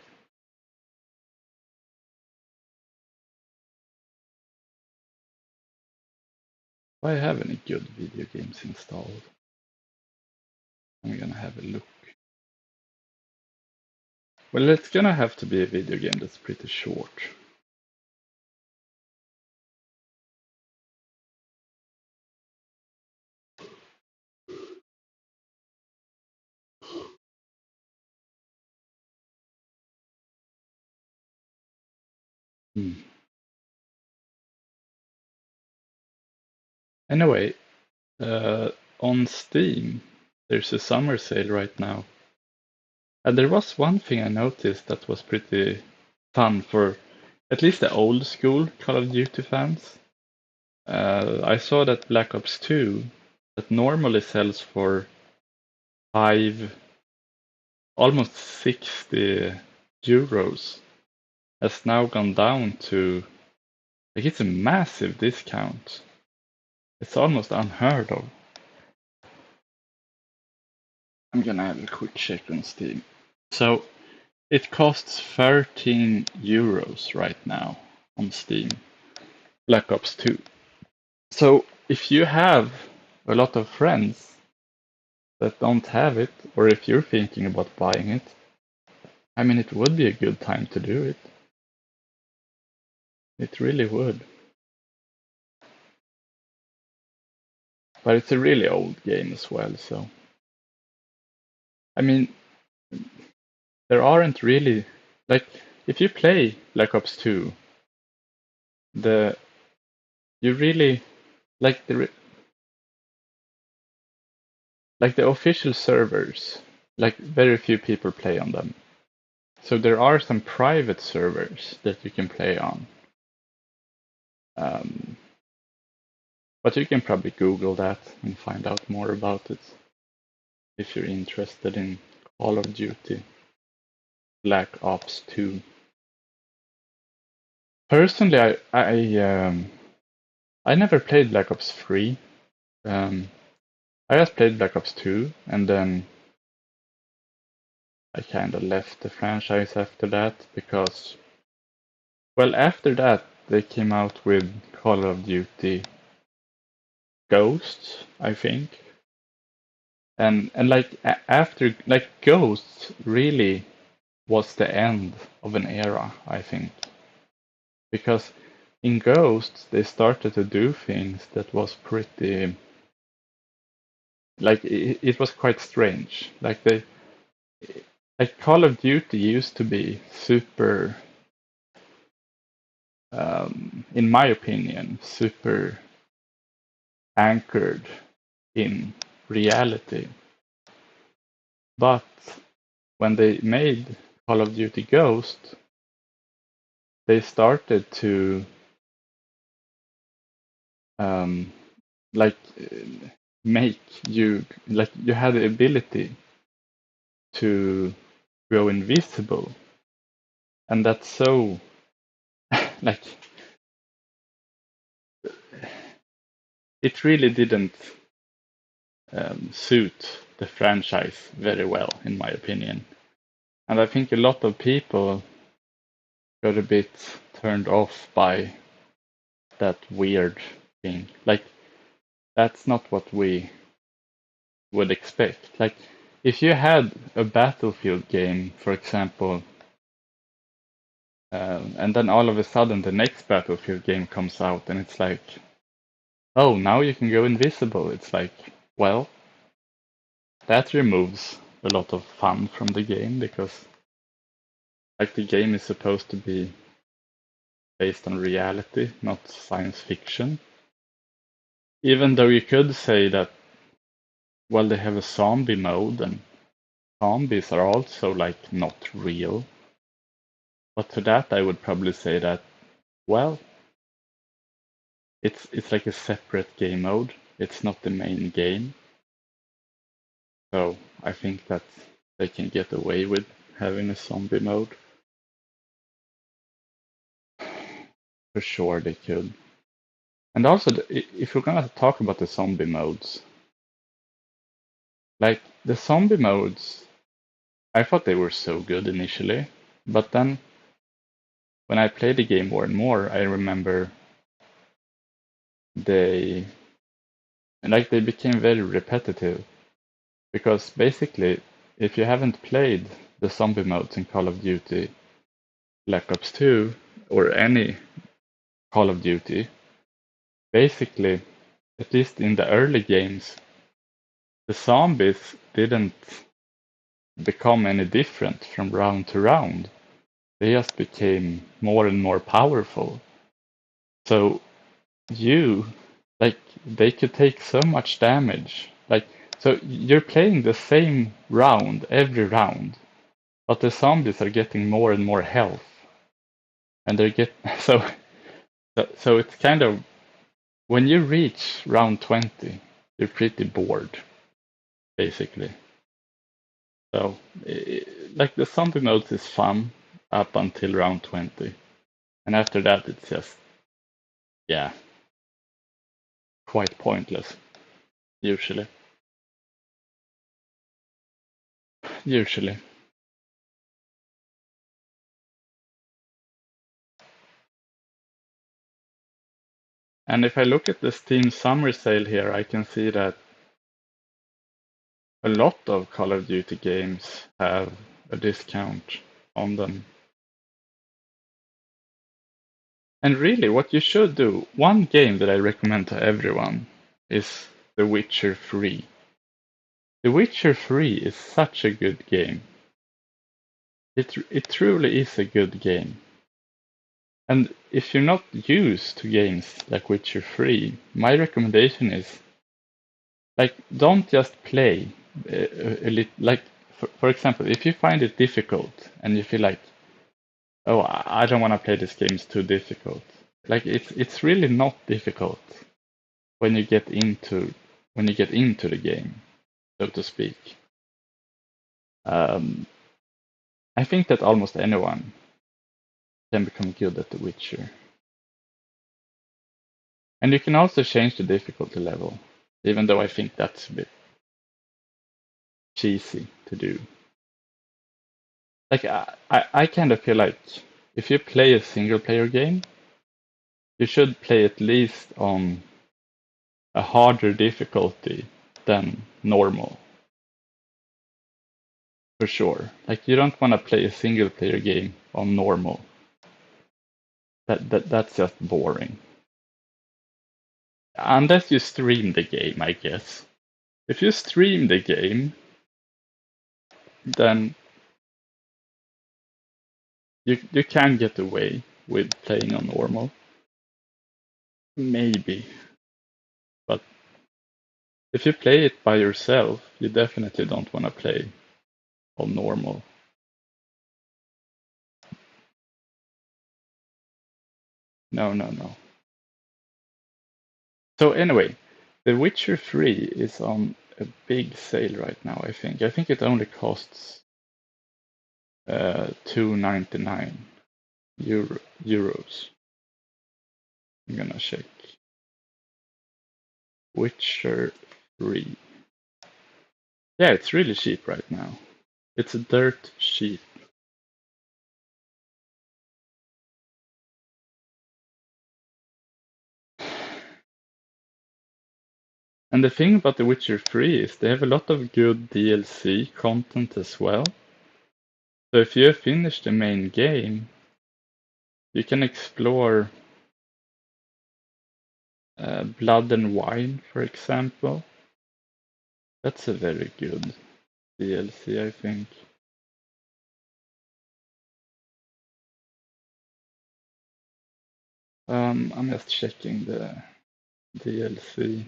Do I have any good video games installed? I'm gonna have a look. Well, it's gonna have to be a video game that's pretty short. Hmm. Anyway, on Steam, there's a summer sale right now. And there was one thing I noticed that was pretty fun for at least the old school Call of Duty fans. I saw that Black Ops 2, that normally sells for almost 60 euros, has now gone down to, like, it's a massive discount. It's almost unheard of. I'm gonna have a quick check on Steam. So it costs 13 euros right now on Steam, Black Ops 2. So if you have a lot of friends that don't have it, or if you're thinking about buying it, I mean, it would be a good time to do it. It really would. But it's a really old game as well, so. I mean, there aren't really, like, if you play Black Ops 2, you really, like the official servers, like very few people play on them. So there are some private servers that you can play on. But you can probably Google that and find out more about it if you're interested in Call of Duty Black Ops 2. Personally, I never played Black Ops 3. I just played Black Ops 2, and then I kind of left the franchise after that because, well, after that they came out with Call of Duty Ghosts, I think, and like after, like, Ghosts really was the end of an era, I think, because in Ghosts they started to do things that was pretty, like, it was quite strange. Like Call of Duty used to be super, in my opinion, super anchored in reality. But when they made Call of Duty Ghost, they started to like make you, like, you had the ability to go invisible, and that's so like, it really didn't suit the franchise very well, in my opinion. And I think a lot of people got a bit turned off by that weird thing. Like, that's not what we would expect. Like, if you had a Battlefield game, for example, and then all of a sudden the next Battlefield game comes out and it's like, oh, now you can go invisible. It's like, well, that removes a lot of fun from the game because like the game is supposed to be based on reality, not science fiction. Even though you could say that, well, they have a zombie mode and zombies are also like not real. But to that I would probably say that, well, it's like a separate game mode. It's not the main game. So I think that they can get away with having a zombie mode. For sure they could. And also, if we're gonna talk about the zombie modes, like the zombie modes, I thought they were so good initially, but then when I played the game more and more, I remember they they became very repetitive. Because basically, if you haven't played the zombie modes in Call of Duty Black Ops 2 or any Call of Duty, basically, at least in the early games, the zombies didn't become any different from round to round. They just became more and more powerful. So you, they could take so much damage. So you're playing the same round every round, but the zombies are getting more and more health. And they get so it's kind of when you reach round 20, you're pretty bored, basically. So like the zombie mode is fun up until round 20, and after that it's just yeah, quite pointless usually. Usually. And if I look at the Steam summer sale here, I can see that a lot of Call of Duty games have a discount on them. And really, what you should do, one game that I recommend to everyone is The Witcher 3. The Witcher 3 is such a good game. It truly is a good game. And if you're not used to games like Witcher 3, my recommendation is don't just play like for example, if you find it difficult and you feel like, oh, I don't want to play this game, it's too difficult. Like it's really not difficult when you get into the game, so to speak. I think that almost anyone can become good at The Witcher. And you can also change the difficulty level, even though I think that's a bit cheesy to do. Like I kind of feel like if you play a single player game, you should play at least on a harder difficulty than normal. For sure. Like you don't want to play a single player game on normal. That's just boring. Unless you stream the game, I guess. If you stream the game, then you can get away with playing on normal. Maybe. But if you play it by yourself, you definitely don't want to play on normal. No, no, no. So anyway, The Witcher 3 is on a big sale right now, I think. I think it only costs €2.99 euros. I'm gonna check. Witcher 3. Yeah, it's really cheap right now. It's dirt cheap. And the thing about The Witcher 3 is they have a lot of good DLC content as well. So if you finish the main game, you can explore Blood and Wine, for example. That's a very good DLC, I think. I'm just checking the DLC.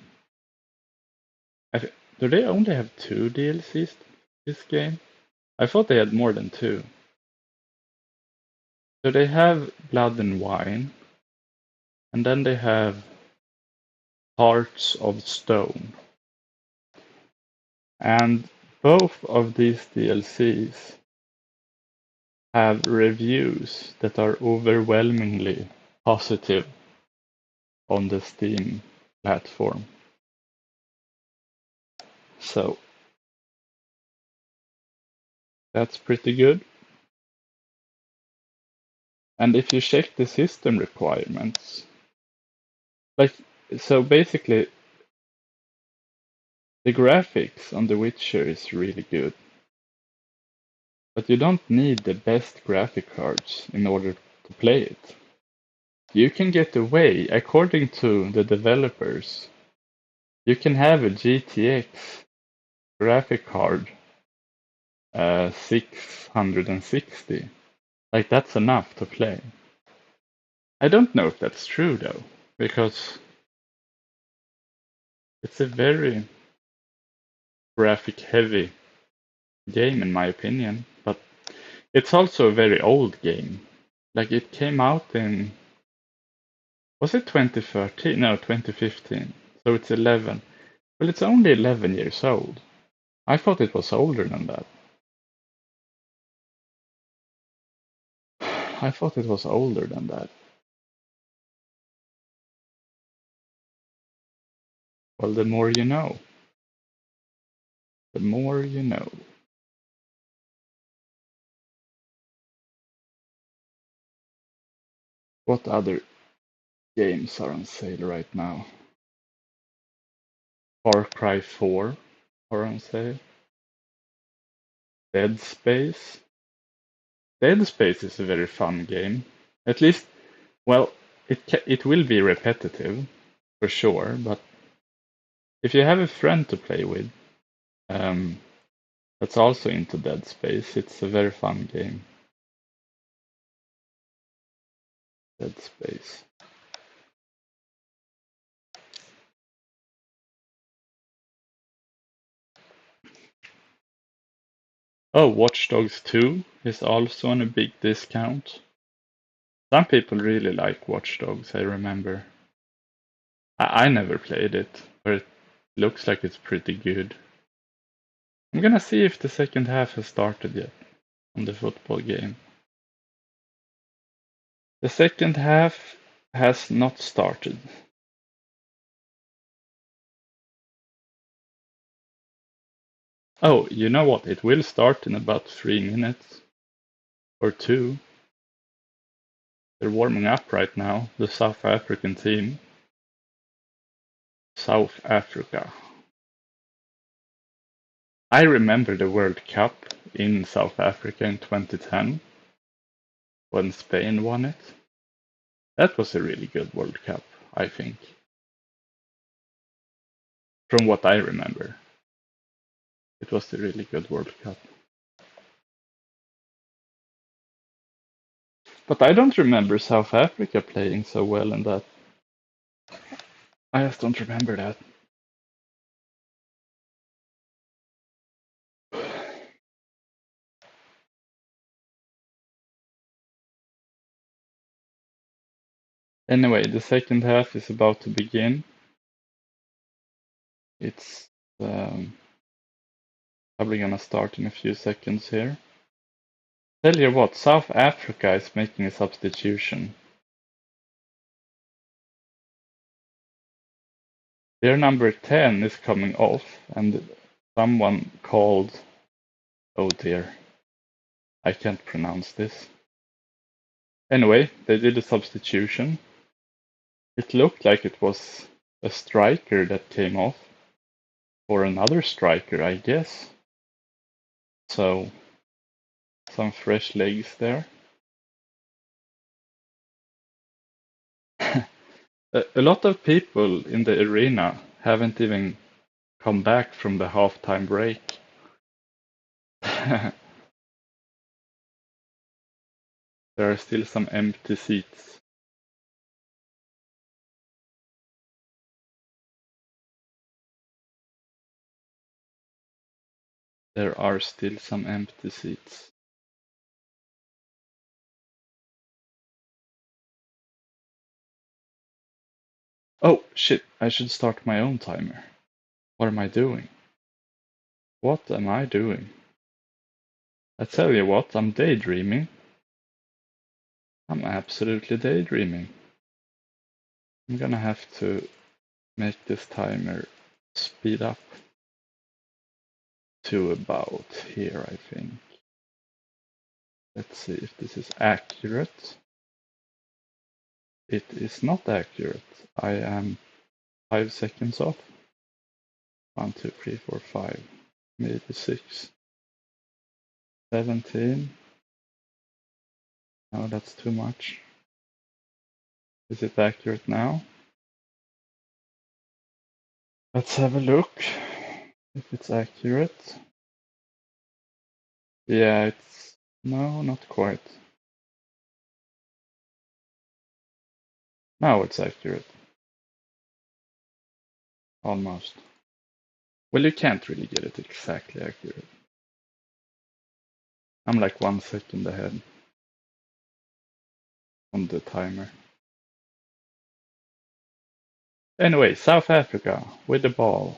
Do they only have 2 DLCs this game? I thought they had more than 2. So they have Blood and Wine, and then they have Hearts of Stone. And both of these DLCs have reviews that are overwhelmingly positive on the Steam platform. So that's pretty good. And if you check the system requirements, so basically the graphics on The Witcher is really good. But you don't need the best graphic cards in order to play it. You can get away, according to the developers, you can have a GTX graphic card 660. Like, that's enough to play. I don't know if that's true though, because it's a very graphic heavy game in my opinion, but it's also a very old game. Like, it came out in, was it 2013? No, 2015. So it's 11. Well, it's only 11 years old. I thought it was older than that. I thought it was older than that. Well, the more you know. The more you know. What other games are on sale right now? Far Cry 4 are on sale. Dead Space. Dead Space is a very fun game. At least, well, it will be repetitive, for sure, but if you have a friend to play with, that's also into Dead Space, it's a very fun game. Dead Space. Oh, Watch Dogs 2 is also on a big discount. Some people really like Watch Dogs, I remember. I never played it, but it looks like it's pretty good. I'm gonna see if the second half has started yet on the football game. The second half has not started. Oh, you know what? It will start in about 3 minutes. Or 2. They're warming up right now, the South African team. South Africa. I remember the World Cup in South Africa in 2010 when Spain won it. That was a really good World Cup, I think. From what I remember. It was a really good World Cup. But I don't remember South Africa playing so well in that. I just don't remember that. Anyway, the second half is about to begin. It's probably gonna start in a few seconds here. Tell you what, South Africa is making a substitution. Their number 10 is coming off, and someone called, oh dear, I can't pronounce this. Anyway, they did a substitution. It looked like it was a striker that came off. for another striker, I guess. So some fresh legs there. A lot of people in the arena haven't even come back from the halftime break. There are still some empty seats. There are still some empty seats. Oh shit, I should start my own timer. What am I doing? What am I doing? I tell you what, I'm daydreaming. I'm absolutely daydreaming. I'm gonna have to make this timer speed up to about here, I think. Let's see if this is accurate. It is not accurate. I am 5 seconds off. 1, 2, 3, 4, 5, maybe 6, 17. No, that's too much. Is it accurate now? Let's have a look if it's accurate. Yeah, it's... no, not quite. Now it's accurate. Almost. Well, you can't really get it exactly accurate. I'm like 1 second ahead on the timer. Anyway, South Africa with the ball.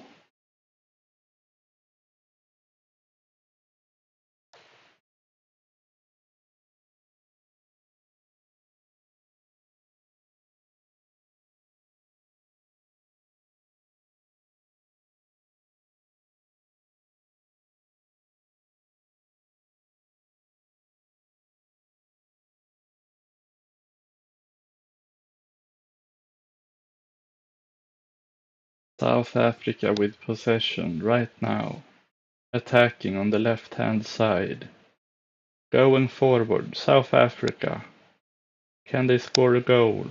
South Africa with possession right now. Attacking on the left-hand side. Going forward, South Africa. Can they score a goal?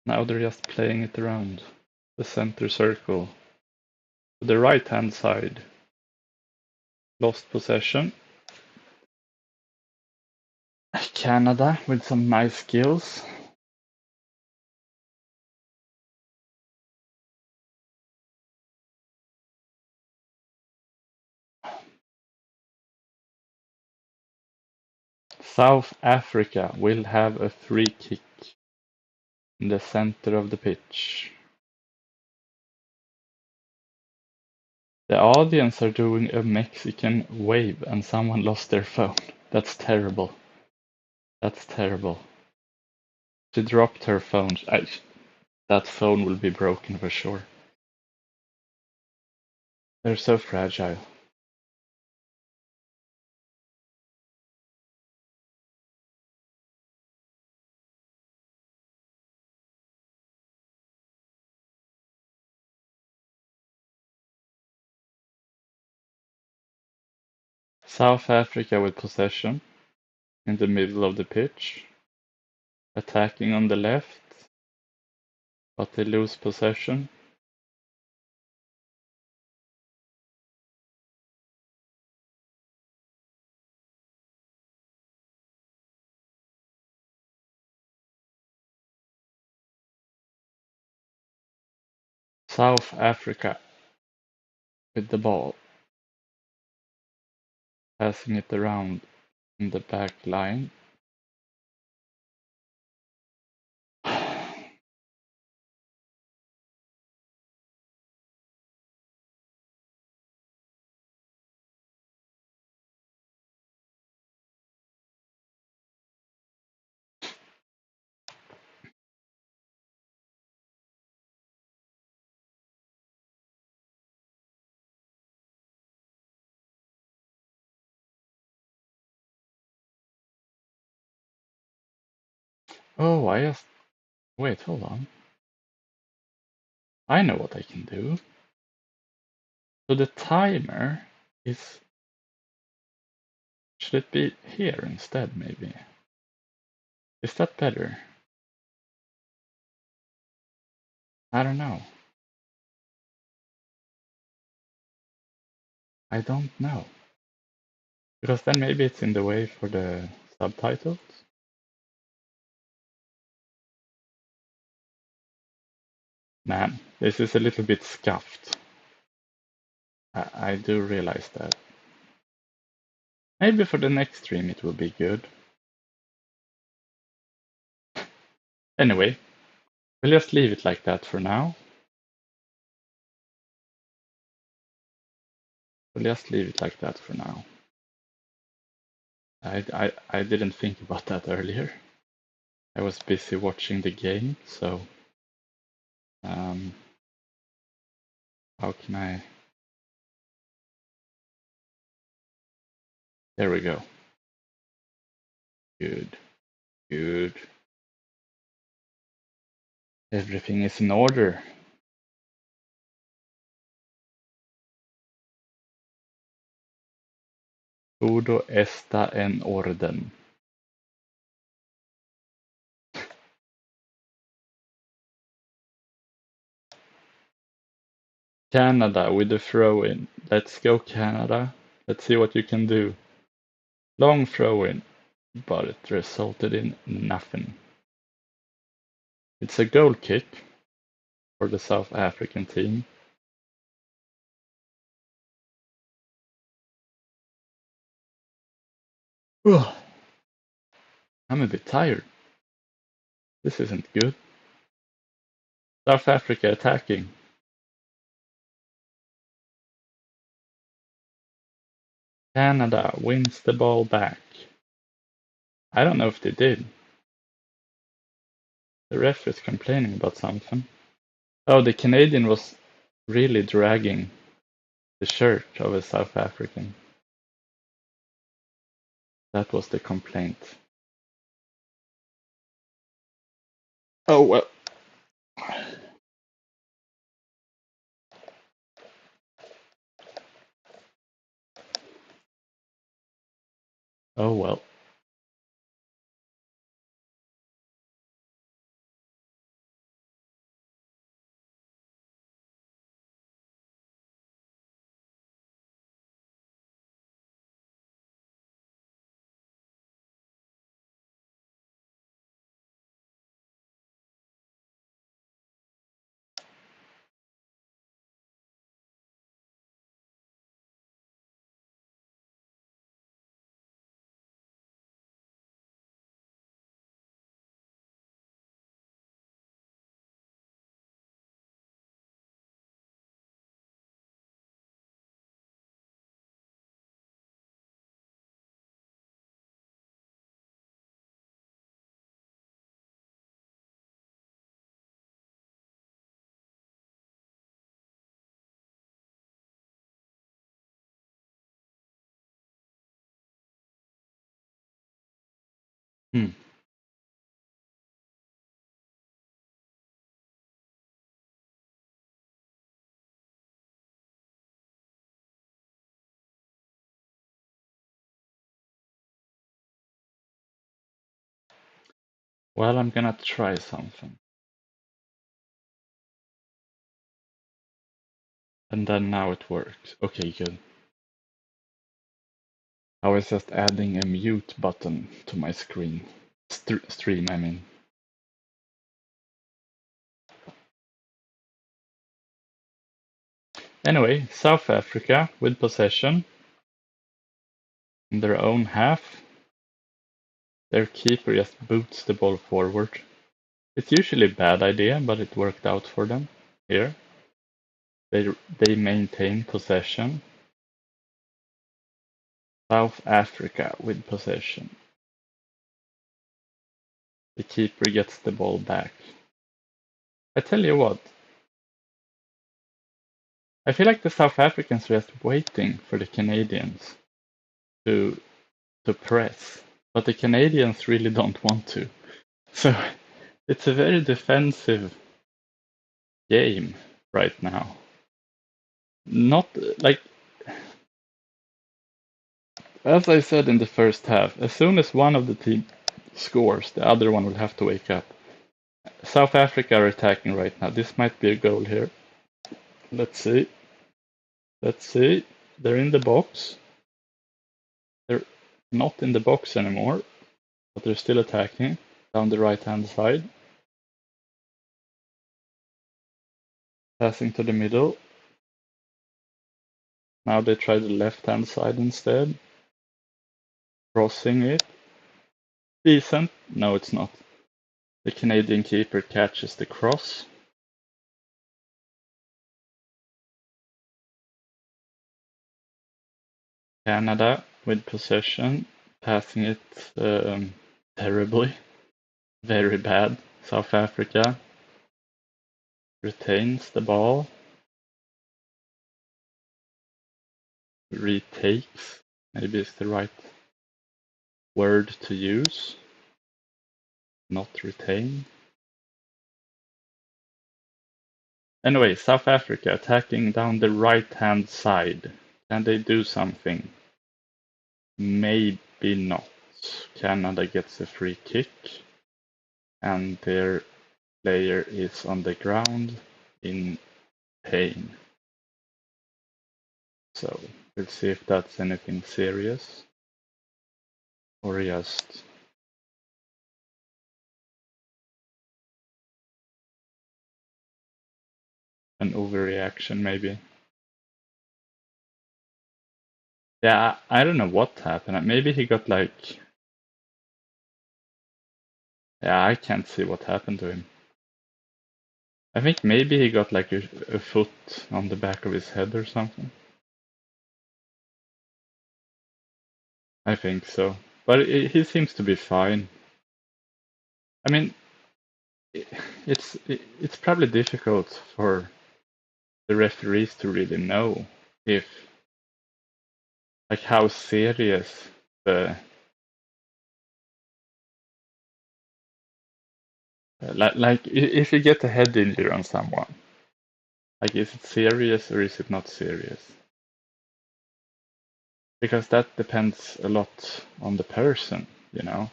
Now they're just playing it around the center circle. To the right-hand side. Lost possession. Canada with some nice skills. South Africa will have a free kick in the center of the pitch. The audience are doing a Mexican wave and someone lost their phone. That's terrible. That's terrible. She dropped her phone. That phone will be broken for sure. They're so fragile. South Africa with possession in the middle of the pitch. Attacking on the left, but they lose possession. South Africa with the ball. Passing it around in the back line. Oh, wait, hold on. I know what I can do. So the timer is... Should it be here instead, maybe? Is that better? I don't know. I don't know. Because then maybe it's in the way for the subtitles. Man, this is a little bit scuffed. I do realize that. Maybe for the next stream it will be good. Anyway, we'll just leave it like that for now. We'll just leave it like that for now. I didn't think about that earlier. I was busy watching the game, so how can I... There we go. Good, good. Everything is in order. Todo está en orden. Canada with the throw-in. Let's go, Canada. Let's see what you can do. Long throw-in, but it resulted in nothing. It's a goal kick for the South African team. Ugh. I'm a bit tired. This isn't good. South Africa attacking. Canada wins the ball back. I don't know if they did. The ref is complaining about something. Oh, the Canadian was really dragging the shirt of a South African. That was the complaint. Oh well. Oh well. Well, I'm gonna try something. And then now it works. Okay, good. I was just adding a mute button to my screen. Stream, I mean. Anyway, South Africa with possession in their own half. Their keeper just boots the ball forward. It's usually a bad idea, but it worked out for them here. They maintain possession. South Africa with possession. The keeper gets the ball back. I tell you what, I feel like the South Africans are just waiting for the Canadians to press, but the Canadians really don't want to. So it's a very defensive game right now. not like as I said in the first half, as soon as one of the team scores, the other one will have to wake up. South Africa are attacking right now. This might be a goal here. Let's see. Let's see. They're in the box. They're not in the box anymore, but they're still attacking down the right-hand side. Passing to the middle. Now they try the left-hand side instead. Crossing it. Decent. No, it's not. The Canadian keeper catches the cross. Canada with possession, passing it terribly. Very bad. South Africa retains the ball. Retakes, maybe is the right word to use. Not retain. Anyway, South Africa attacking down the right-hand side. Can they do something? Maybe not. Canada gets a free kick, and their player is on the ground in pain. So we'll see if that's anything serious or just an overreaction, maybe. Yeah, I don't know what happened. Maybe he got like. Yeah, I can't see what happened to him. I think maybe he got like a foot on the back of his head or something. I think so. But he seems to be fine. I mean, it's probably difficult for the referees to really know if, like, how serious the like if you get a head injury on someone, like, is it serious or is it not serious? Because that depends a lot on the person, you know.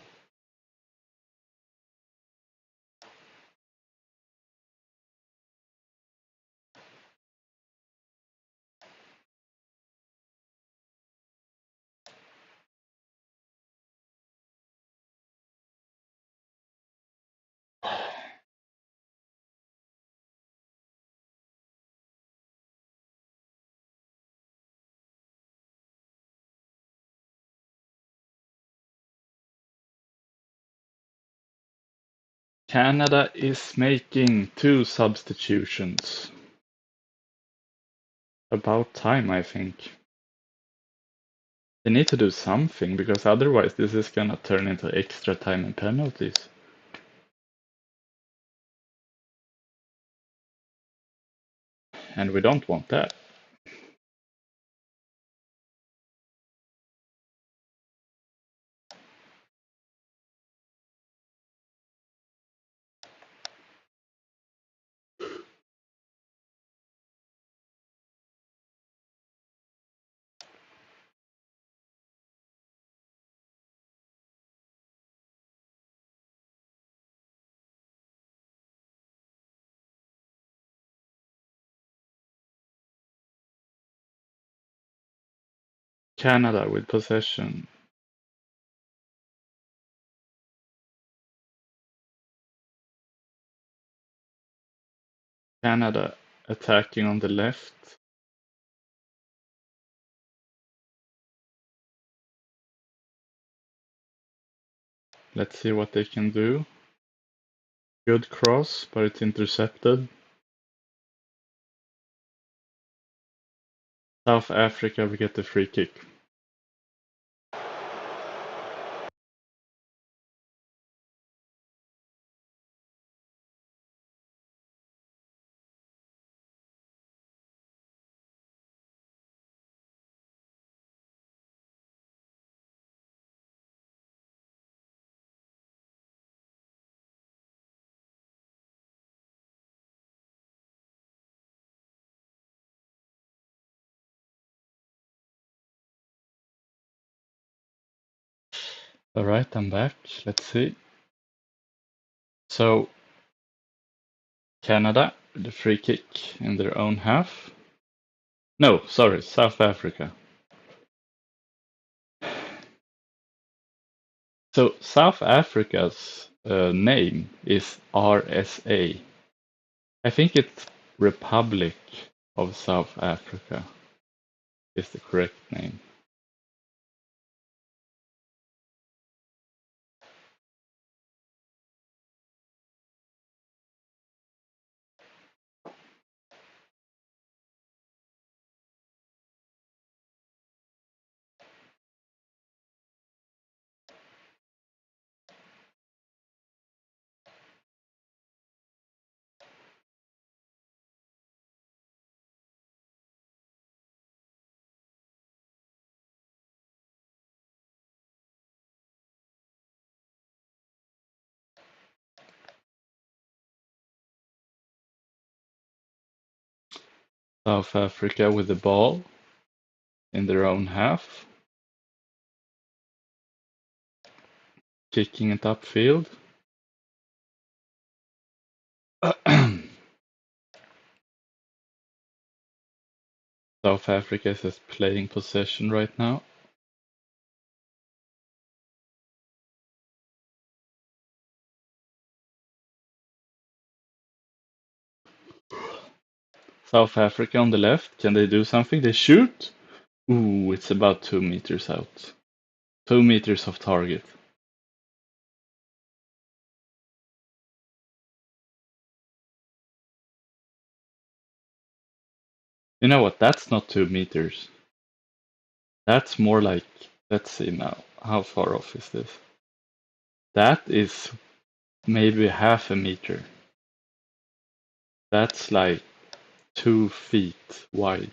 Canada is making 2 substitutions. About time, I think. They need to do something, because otherwise this is gonna turn into extra time and penalties. And we don't want that. Canada with possession. Canada attacking on the left. Let's see what they can do. Good cross, but it's intercepted. South Africa, we get the free kick. All right, I'm back. Let's see. So Canada, the free kick in their own half. No, sorry, South Africa. So South Africa's name is RSA. I think it's Republic of South Africa is the correct name. South Africa with the ball in their own half, kicking it upfield. South Africa is just playing possession right now. South Africa on the left. Can they do something? They shoot. Ooh, it's about 2 meters out. 2 meters off target. You know what? That's not 2 meters. That's more like, let's see now. How far off is this? That is maybe half a meter. That's like 2 feet wide.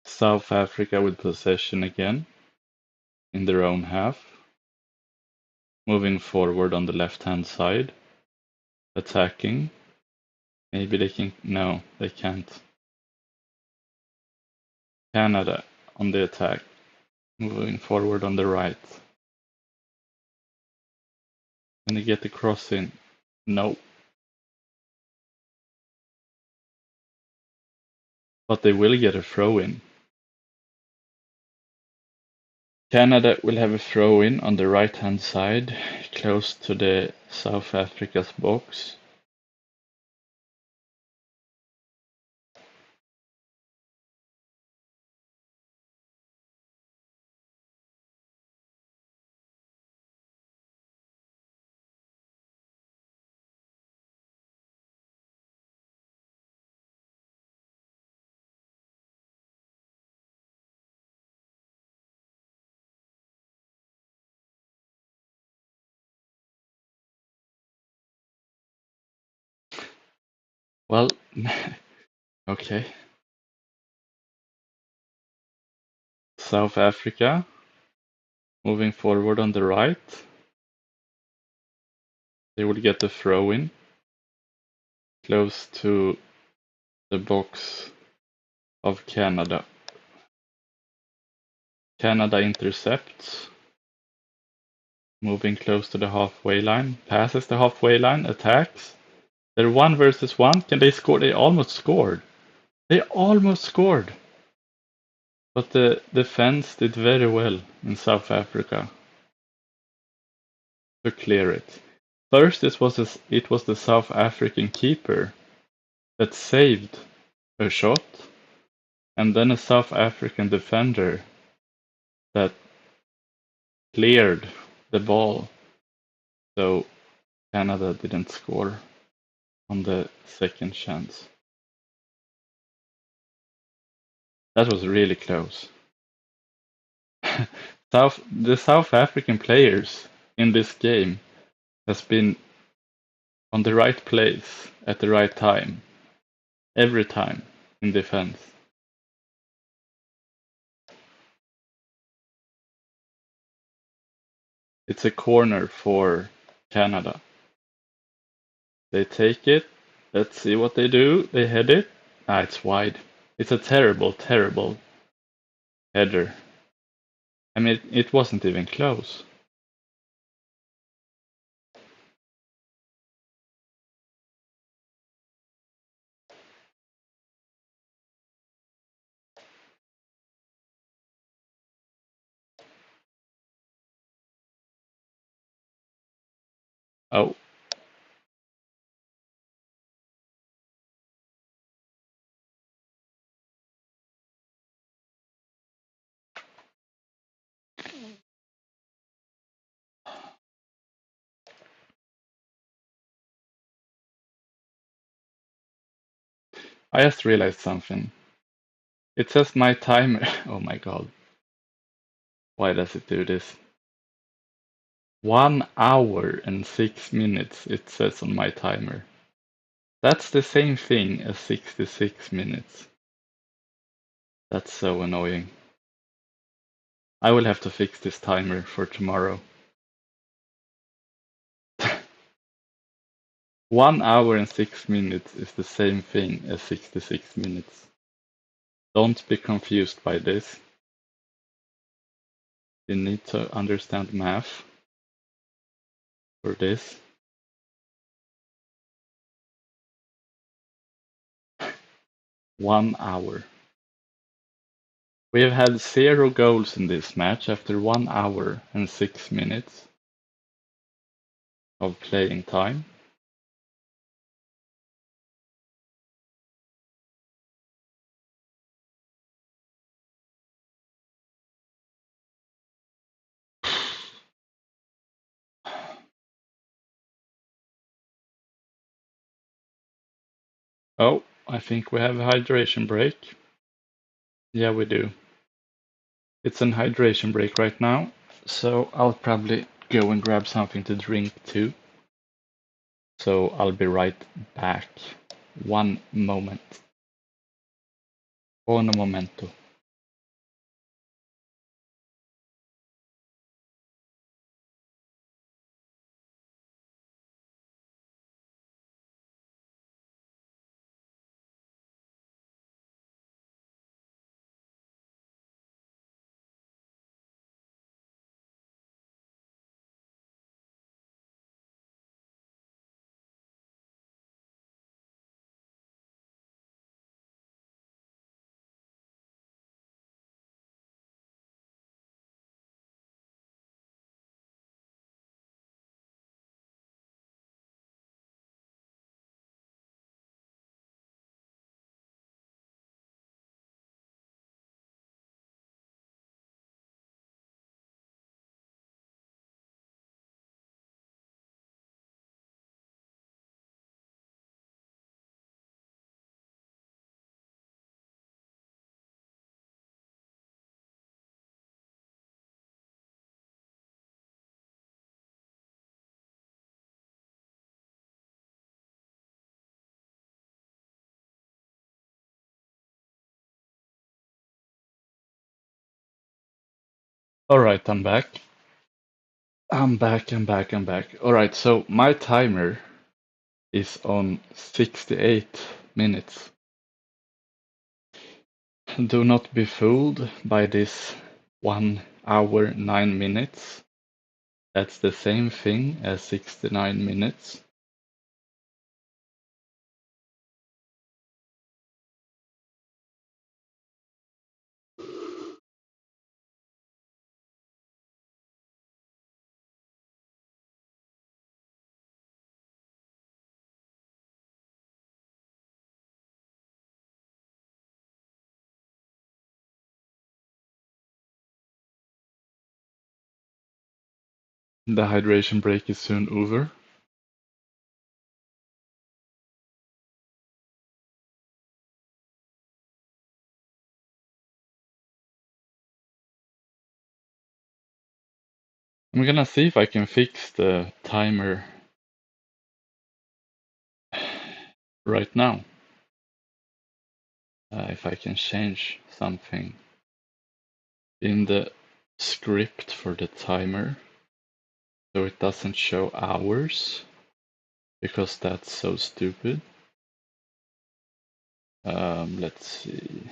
South Africa with possession again in their own half. Moving forward on the left-hand side. Attacking. Maybe they can. No, they can't. Canada on the attack. Moving forward on the right. Can they get the cross in? No. But they will get a throw in. Canada will have a throw in on the right hand side, close to the South Africa's box. Well, okay. South Africa moving forward on the right. They will get the throw in close to the box of Canada. Canada intercepts, moving close to the halfway line, passes the halfway line, attacks. They're 1 versus 1. Can they score? They almost scored. They almost scored. But the defense did very well in South Africa to clear it. First, it was the South African keeper that saved a shot, and then a South African defender that cleared the ball, so Canada didn't score on the second chance. That was really close. The South African players in this game has been on the right place at the right time, every time in defense. It's a corner for Canada. They take it. Let's see what they do. They head it. Ah, it's wide. It's a terrible, terrible header. I mean, it wasn't even close. Oh, I just realized something. It says my timer. Oh my god. Why does it do this? 1 hour and 6 minutes, it says on my timer. That's the same thing as 66 minutes. That's so annoying. I will have to fix this timer for tomorrow. 1 hour and 6 minutes is the same thing as 66 minutes. Don't be confused by this. You need to understand math for this. 1 hour. We have had 0 goals in this match after 1 hour and 6 minutes of playing time. Oh, I think we have a hydration break. Yeah, we do. It's an hydration break right now, so I'll probably go and grab something to drink too. So I'll be right back. One moment. Un momento. Alright, I'm back. I'm back. Alright, so my timer is on 68 minutes. Do not be fooled by this 1 hour 9 minutes. That's the same thing as 69 minutes. The hydration break is soon over. I'm gonna see if I can fix the timer right now. If I can change something in the script for the timer. So it doesn't show hours because that's so stupid. Let's see.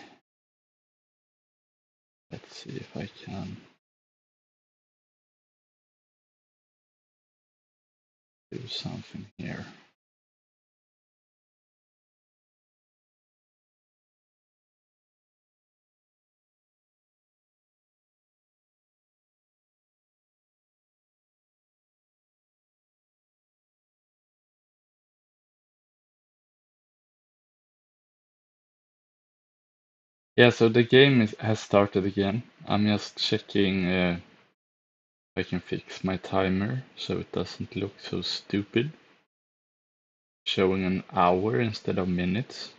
Let's see if I can do something here. Yeah, so the game has started again. I'm just checking if I can fix my timer so it doesn't look so stupid. Showing an hour instead of minutes.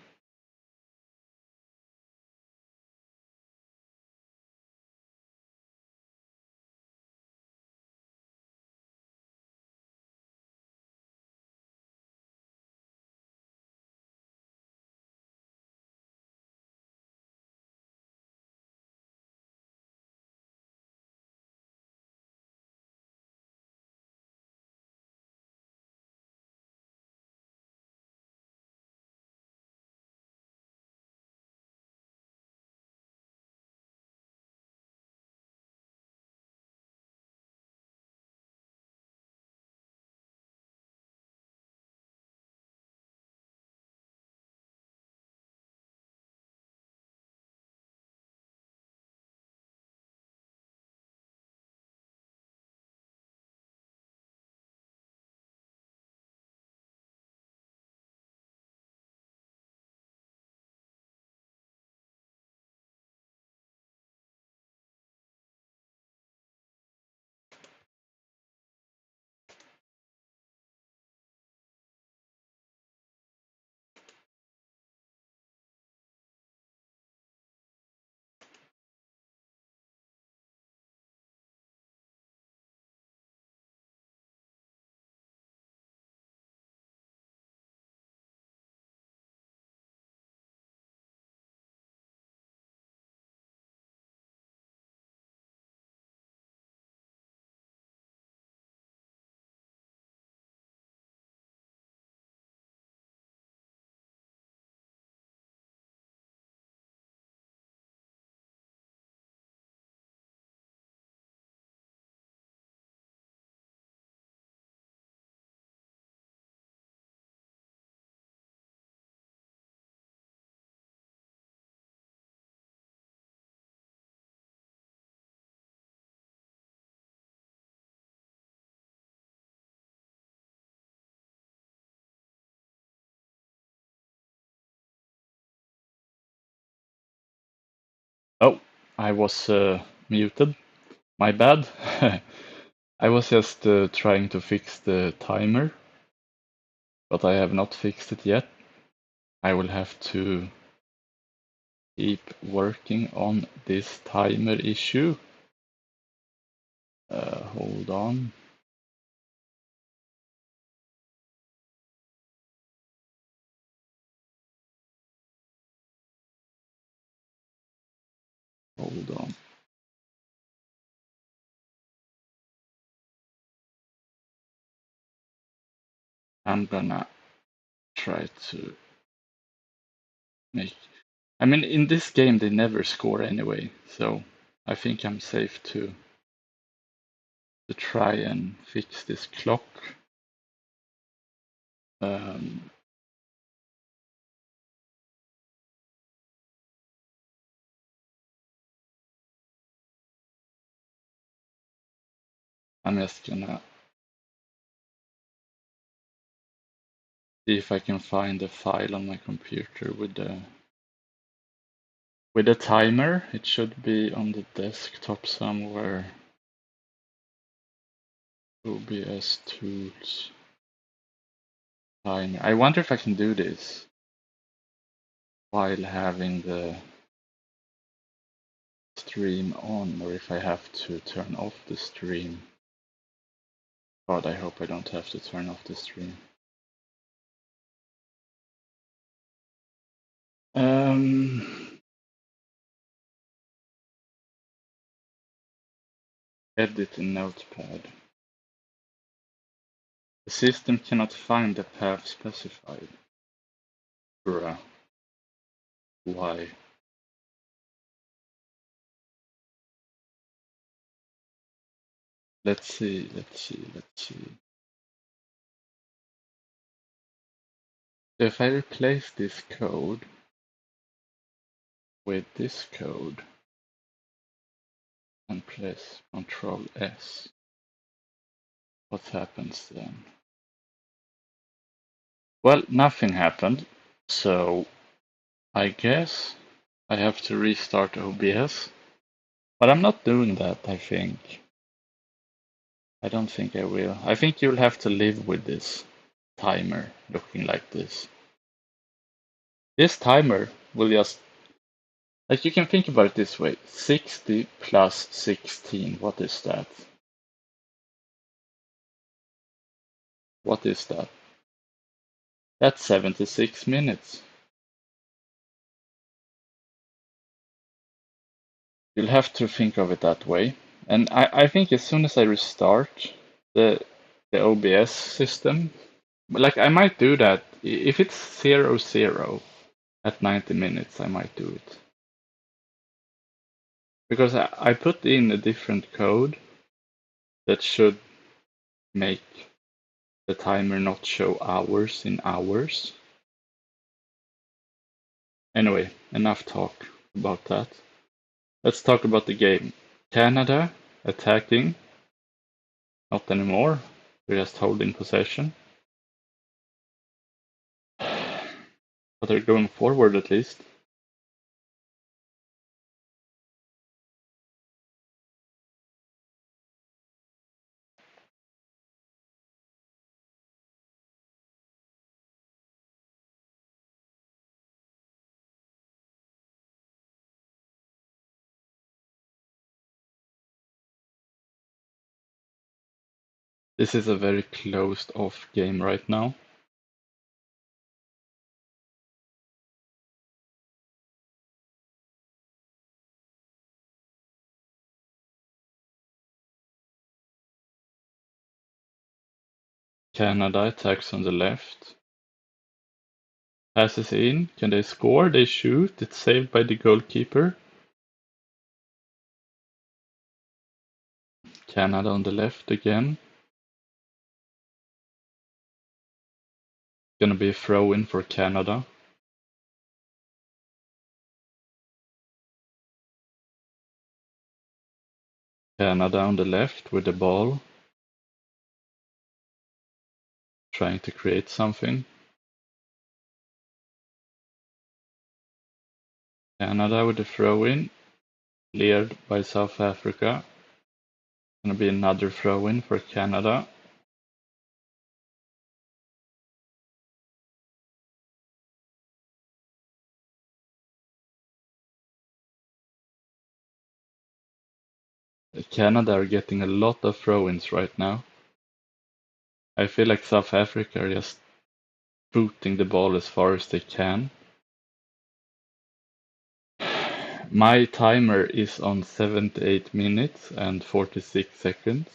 Oh, I was muted. My bad. I was just trying to fix the timer, but I have not fixed it yet. I will have to keep working on this timer issue. Hold on. Hold on. I'm gonna try to make. I mean, in this game, they never score anyway, so I think I'm safe to try and fix this clock. Um, I'm just gonna see if I can find a file on my computer with the timer. It should be on the desktop somewhere. OBS tools timer. I wonder if I can do this while having the stream on, or if I have to turn off the stream. God, I hope I don't have to turn off the stream. Edit in Notepad. The system cannot find the path specified. Bruh. Why? Let's see. If I replace this code with this code and press Control S, what happens then? Well, nothing happened, so I guess I have to restart OBS. But I'm not doing that, I think. I don't think I will. I think you'll have to live with this timer looking like this. This timer will just, like, you can think about it this way. 60 plus 16, what is that? What is that? That's 76 minutes. You'll have to think of it that way. And I think as soon as I restart the OBS system, like I might do that. If it's 00 at 90 minutes, I might do it. Because I put in a different code that should make the timer not show hours in hours. Anyway, enough talk about that. Let's talk about the game. Canada attacking. Not anymore. We're just holding possession. But they're going forward at least. This is a very closed off game right now. Canada attacks on the left. Passes in. Can they score? They shoot. It's saved by the goalkeeper. Canada on the left again. Gonna be a throw in for Canada. Canada on the left with the ball. Trying to create something. Canada with the throw in. Cleared by South Africa. Gonna be another throw in for Canada. Canada are getting a lot of throw-ins right now. I feel like South Africa are just booting the ball as far as they can. My timer is on 78 minutes and 46 seconds.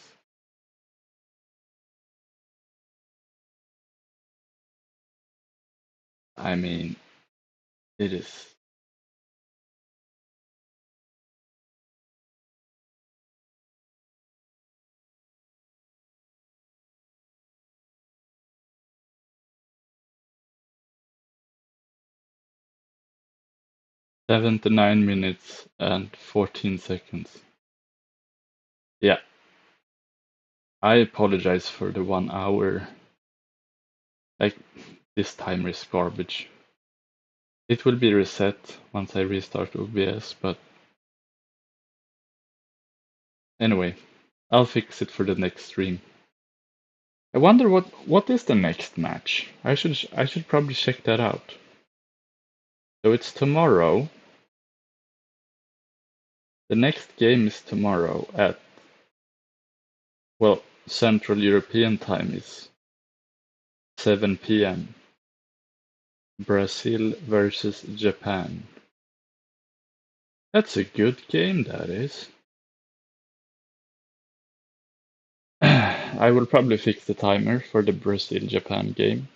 I mean, it is. $79 minutes and 14 seconds. Yeah. I apologize for the 1 hour. Like, this timer is garbage. It will be reset once I restart OBS, but anyway, I'll fix it for the next stream. I wonder what is the next match? I should probably check that out. So it's tomorrow. The next game is tomorrow at, well, Central European time is 7 p.m. Brazil versus Japan. That's a good game, that is. I will probably fix the timer for the Brazil-Japan game.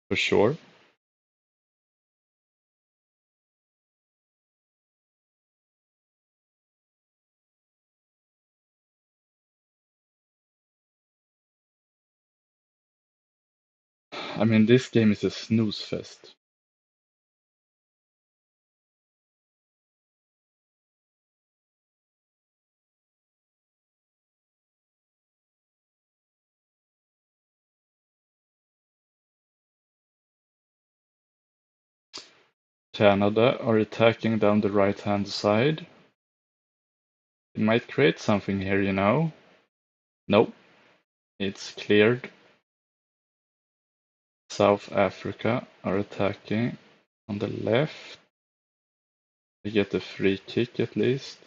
For sure. I mean, this game is a snooze fest. Canada are attacking down the right-hand side. It might create something here, you know. Nope. It's cleared. South Africa are attacking on the left. They get a free kick at least.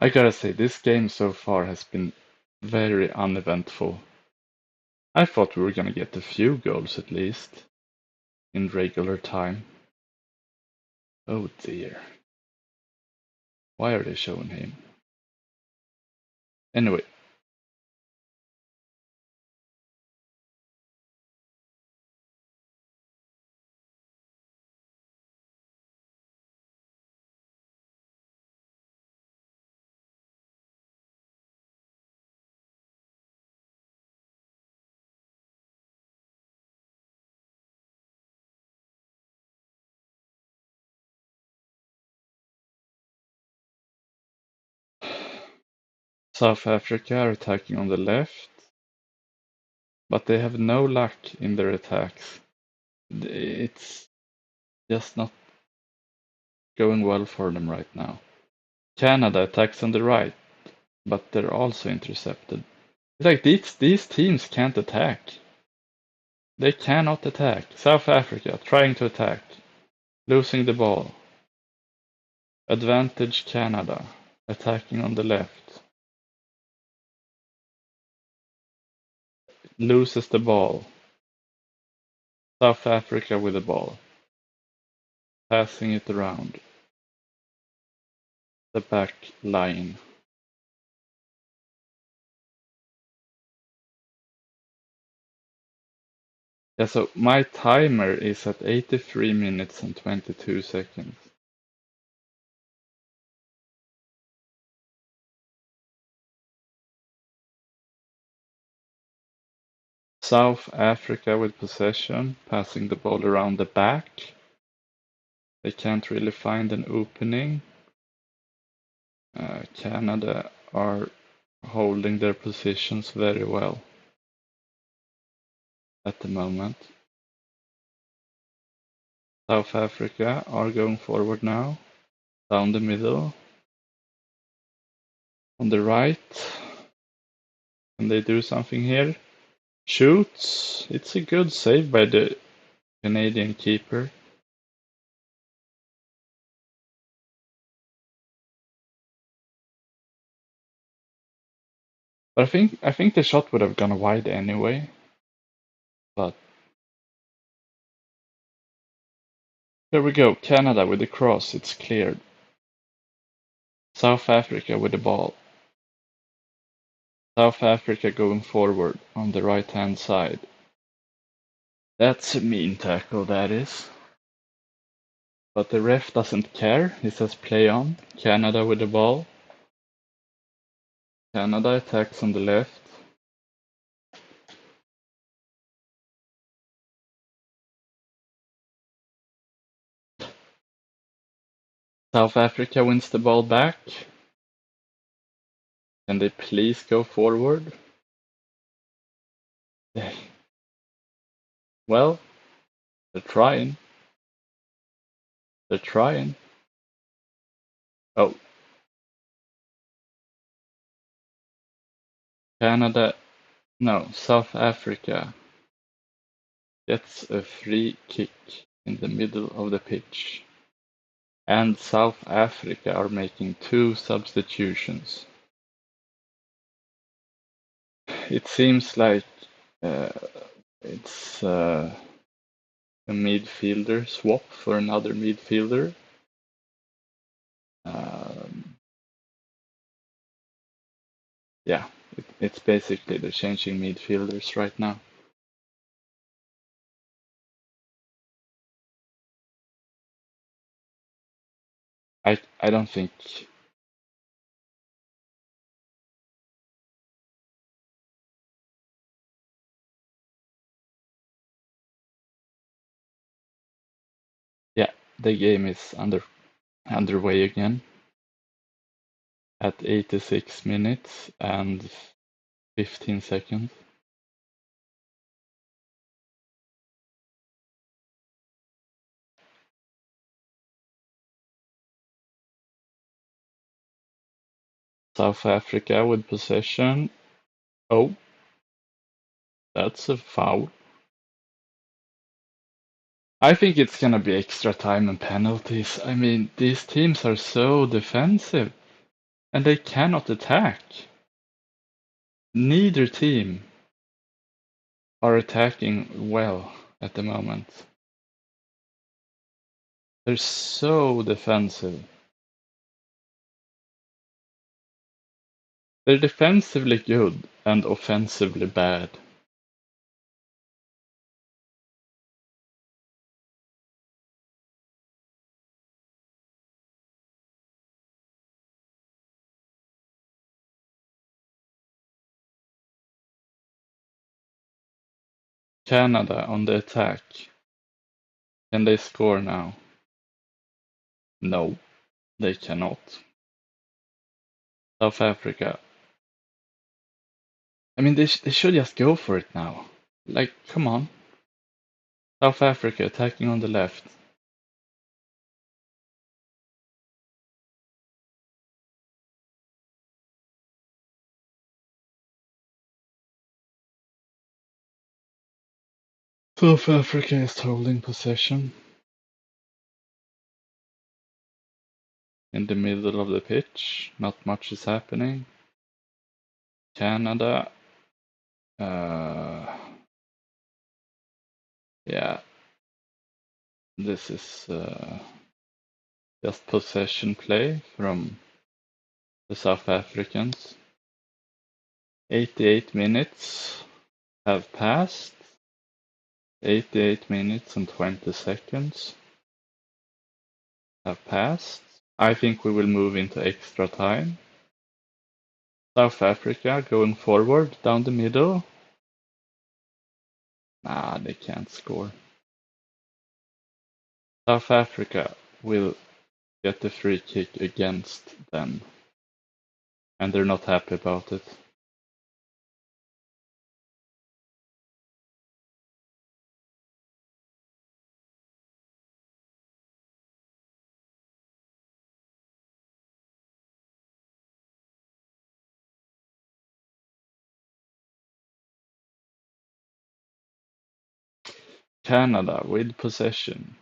I gotta say, this game so far has been very uneventful. I thought we were gonna get a few goals at least in regular time. Oh dear. Why are they showing him? Anyway. South Africa are attacking on the left, but they have no luck in their attacks. It's just not going well for them right now. Canada attacks on the right, but they're also intercepted. Like these teams can't attack. They cannot attack. South Africa trying to attack, losing the ball. Advantage Canada, attacking on the left. Loses the ball. South Africa with the ball. Passing it around. The back line. Yeah, so my timer is at 83 minutes and 22 seconds. South Africa with possession, passing the ball around the back. They can't really find an opening. Canada are holding their positions very well at the moment. South Africa are going forward now, down the middle. On the right, can they do something here? Shoots! It's a good save by the Canadian keeper. But I think the shot would have gone wide anyway. But here we go, Canada with the cross, it's cleared. South Africa with the ball. South Africa going forward on the right-hand side. That's a mean tackle, that is. But the ref doesn't care, he says play on. Canada with the ball. Canada attacks on the left. South Africa wins the ball back. Can they please go forward? Well, they're trying. They're trying. Oh, Canada, no, South Africa gets a free kick in the middle of the pitch. And South Africa are making 2 substitutions. It seems like uh, it's a midfielder swap for another midfielder. Yeah, it's basically they're changing midfielders right now. I don't think. Yeah, the game is underway again at 86 minutes and 15 seconds. South Africa with possession. Oh, that's a foul. I think it's gonna be extra time and penalties. I mean, these teams are so defensive and they cannot attack. Neither team are attacking well at the moment. They're so defensive. They're defensively good and offensively bad. Canada on the attack. Can they score now? No, they cannot. South Africa. I mean, they should just go for it now. Like, come on. South Africa attacking on the left. South Africa is holding possession in the middle of the pitch. Not much is happening. Canada. Yeah, this is just possession play from the South Africans. 88 minutes have passed. 88 minutes and 20 seconds have passed. I think we will move into extra time. South Africa going forward down the middle. Nah, they can't score. South Africa will get the free kick against them, and they're not happy about it. Canada with possession.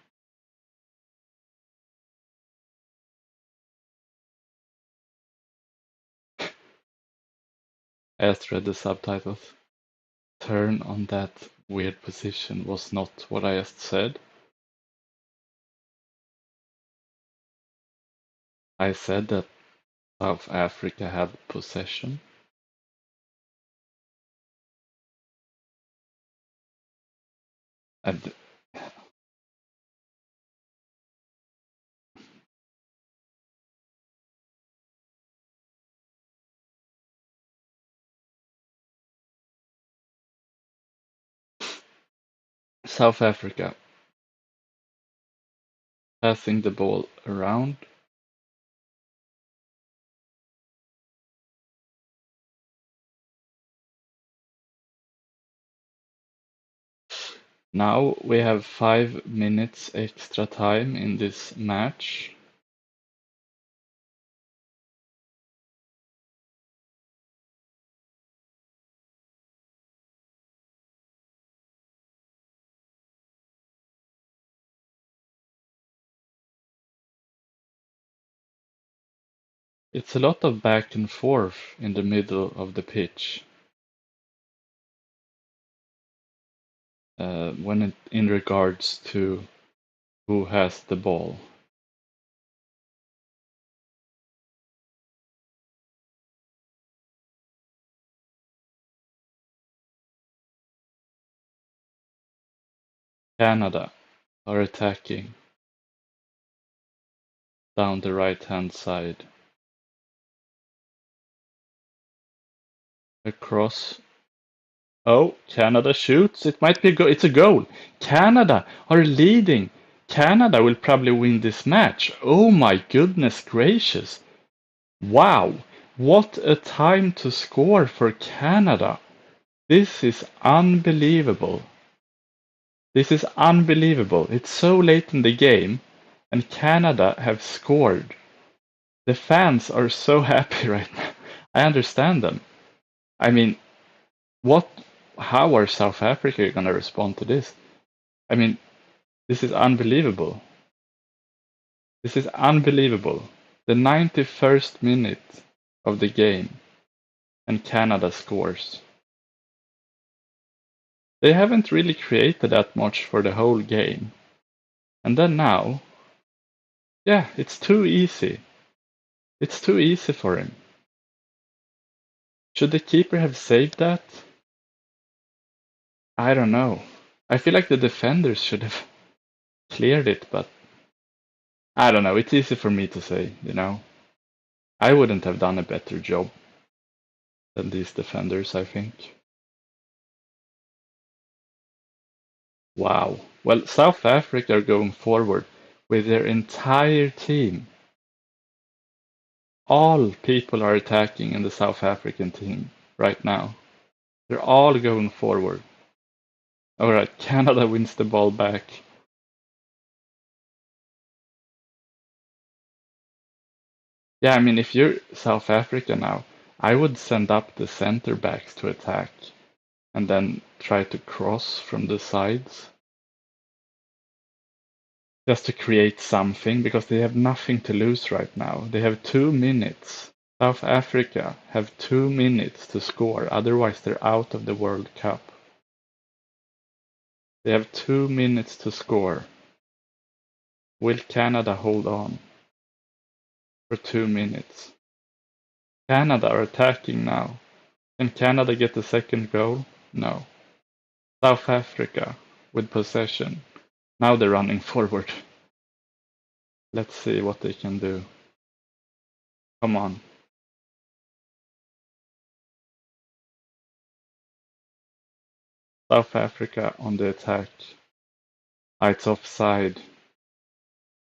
I just read the subtitles. Turn on that weird position was not what I just said. I said that South Africa had possession. And South Africa passing the ball around. Now we have 5 minutes extra time in this match. It's a lot of back and forth in the middle of the pitch. In regards to who has the ball. Canada are attacking down the right-hand side. Across. Oh, Canada shoots. It might be a goal. It's a goal. Canada are leading. Canada will probably win this match. Oh my goodness gracious. Wow. What a time to score for Canada. This is unbelievable. This is unbelievable. It's so late in the game and Canada have scored. The fans are so happy right now. I understand them. I mean, how are South Africa gonna respond to this? I mean, this is unbelievable. This is unbelievable. The 91st minute of the game and Canada scores. They haven't really created that much for the whole game. And then now, yeah, it's too easy. It's too easy for him. Should the keeper have saved that? I don't know. I feel like the defenders should have cleared it, but I don't know. It's easy for me to say, you know. I wouldn't have done a better job than these defenders, I think. Wow. Well, South Africa are going forward with their entire team. All people are attacking in the South African team right now. They're all going forward. Alright, Canada wins the ball back. Yeah, I mean, if you're South Africa now, I would send up the center backs to attack and then try to cross from the sides. Just to create something, because they have nothing to lose right now. They have 2 minutes. South Africa have 2 minutes to score, otherwise they're out of the World Cup. They have 2 minutes to score. Will Canada hold on for 2 minutes? Canada are attacking now. Can Canada get the second goal? No. South Africa with possession. Now they're running forward. Let's see what they can do. Come on. South Africa on the attack. Ah, it's offside.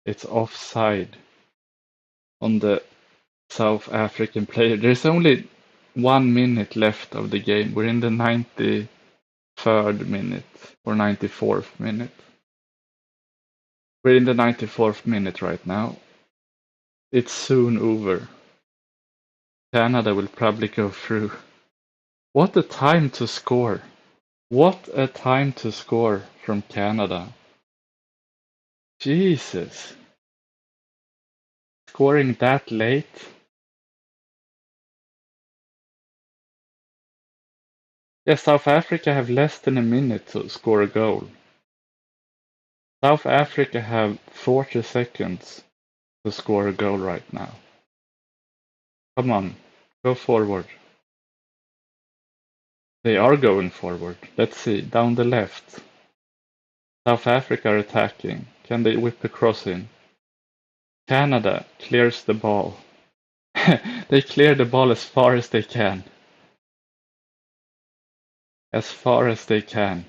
It's offside on the South African player. There's only 1 minute left of the game. We're in the 93rd minute or 94th minute. We're in the 94th minute right now. It's soon over. Canada will probably go through. What a time to score. What a time to score from Canada. Jesus. Scoring that late? Yeah, South Africa have less than a minute to score a goal. South Africa have 40 seconds to score a goal right now. Come on, go forward. They are going forward. Let's see, down the left. South Africa are attacking. Can they whip a cross in? Canada clears the ball. They clear the ball as far as they can. As far as they can.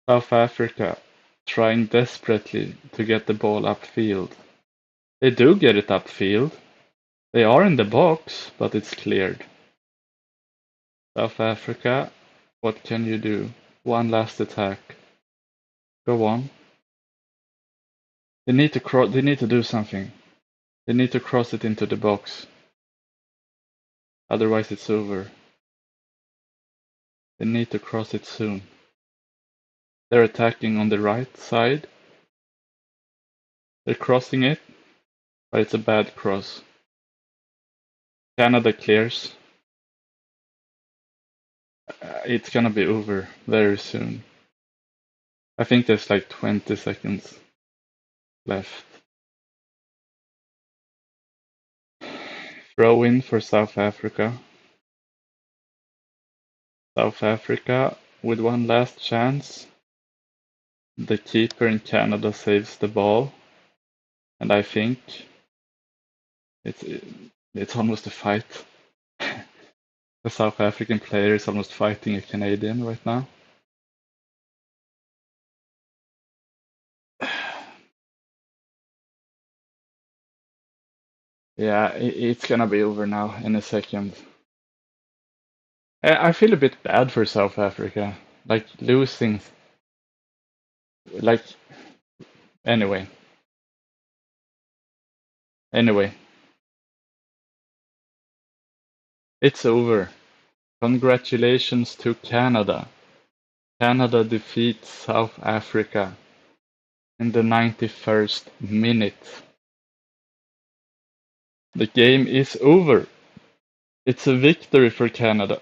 South Africa trying desperately to get the ball upfield. They do get it upfield. They are in the box, but it's cleared. South Africa What can you do? One last attack. Go on. They need to They need to do something. They need to cross it into the box. Otherwise, it's over. They need to cross it soon. They're attacking on the right side. They're crossing it, but it's a bad cross. Canada clears. It's gonna be over very soon. I think there's like 20 seconds left. Throw in for South Africa. South Africa with one last chance. The keeper in Canada saves the ball, and I think it's almost a fight. The South African player is almost fighting a Canadian right now. Yeah, it's gonna be over now in a second. I feel a bit bad for South Africa, like losing. Like anyway, it's over. Congratulations to Canada. Canada defeats South Africa in the 91st minute. The game is over. It's a victory for Canada.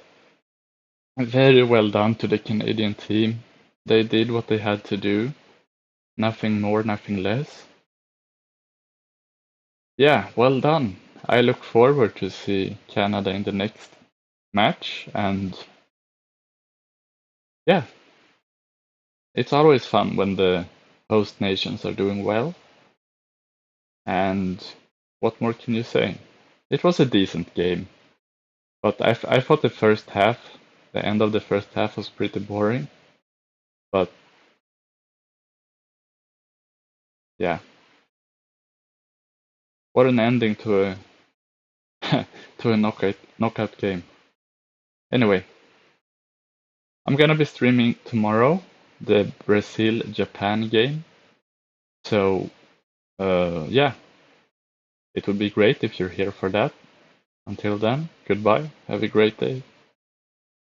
Very well done to the Canadian team. They did what they had to do. Nothing more, nothing less. Yeah, well done. I look forward to see Canada in the next match, and yeah, it's always fun when the host nations are doing well. And what more can you say? It was a decent game, but I thought the end of the first half was pretty boring. But yeah, what an ending to a to a knockout game. Anyway, I'm gonna be streaming tomorrow the Brazil-Japan game. So yeah, it would be great if you're here for that. Until then, goodbye. Have a great day.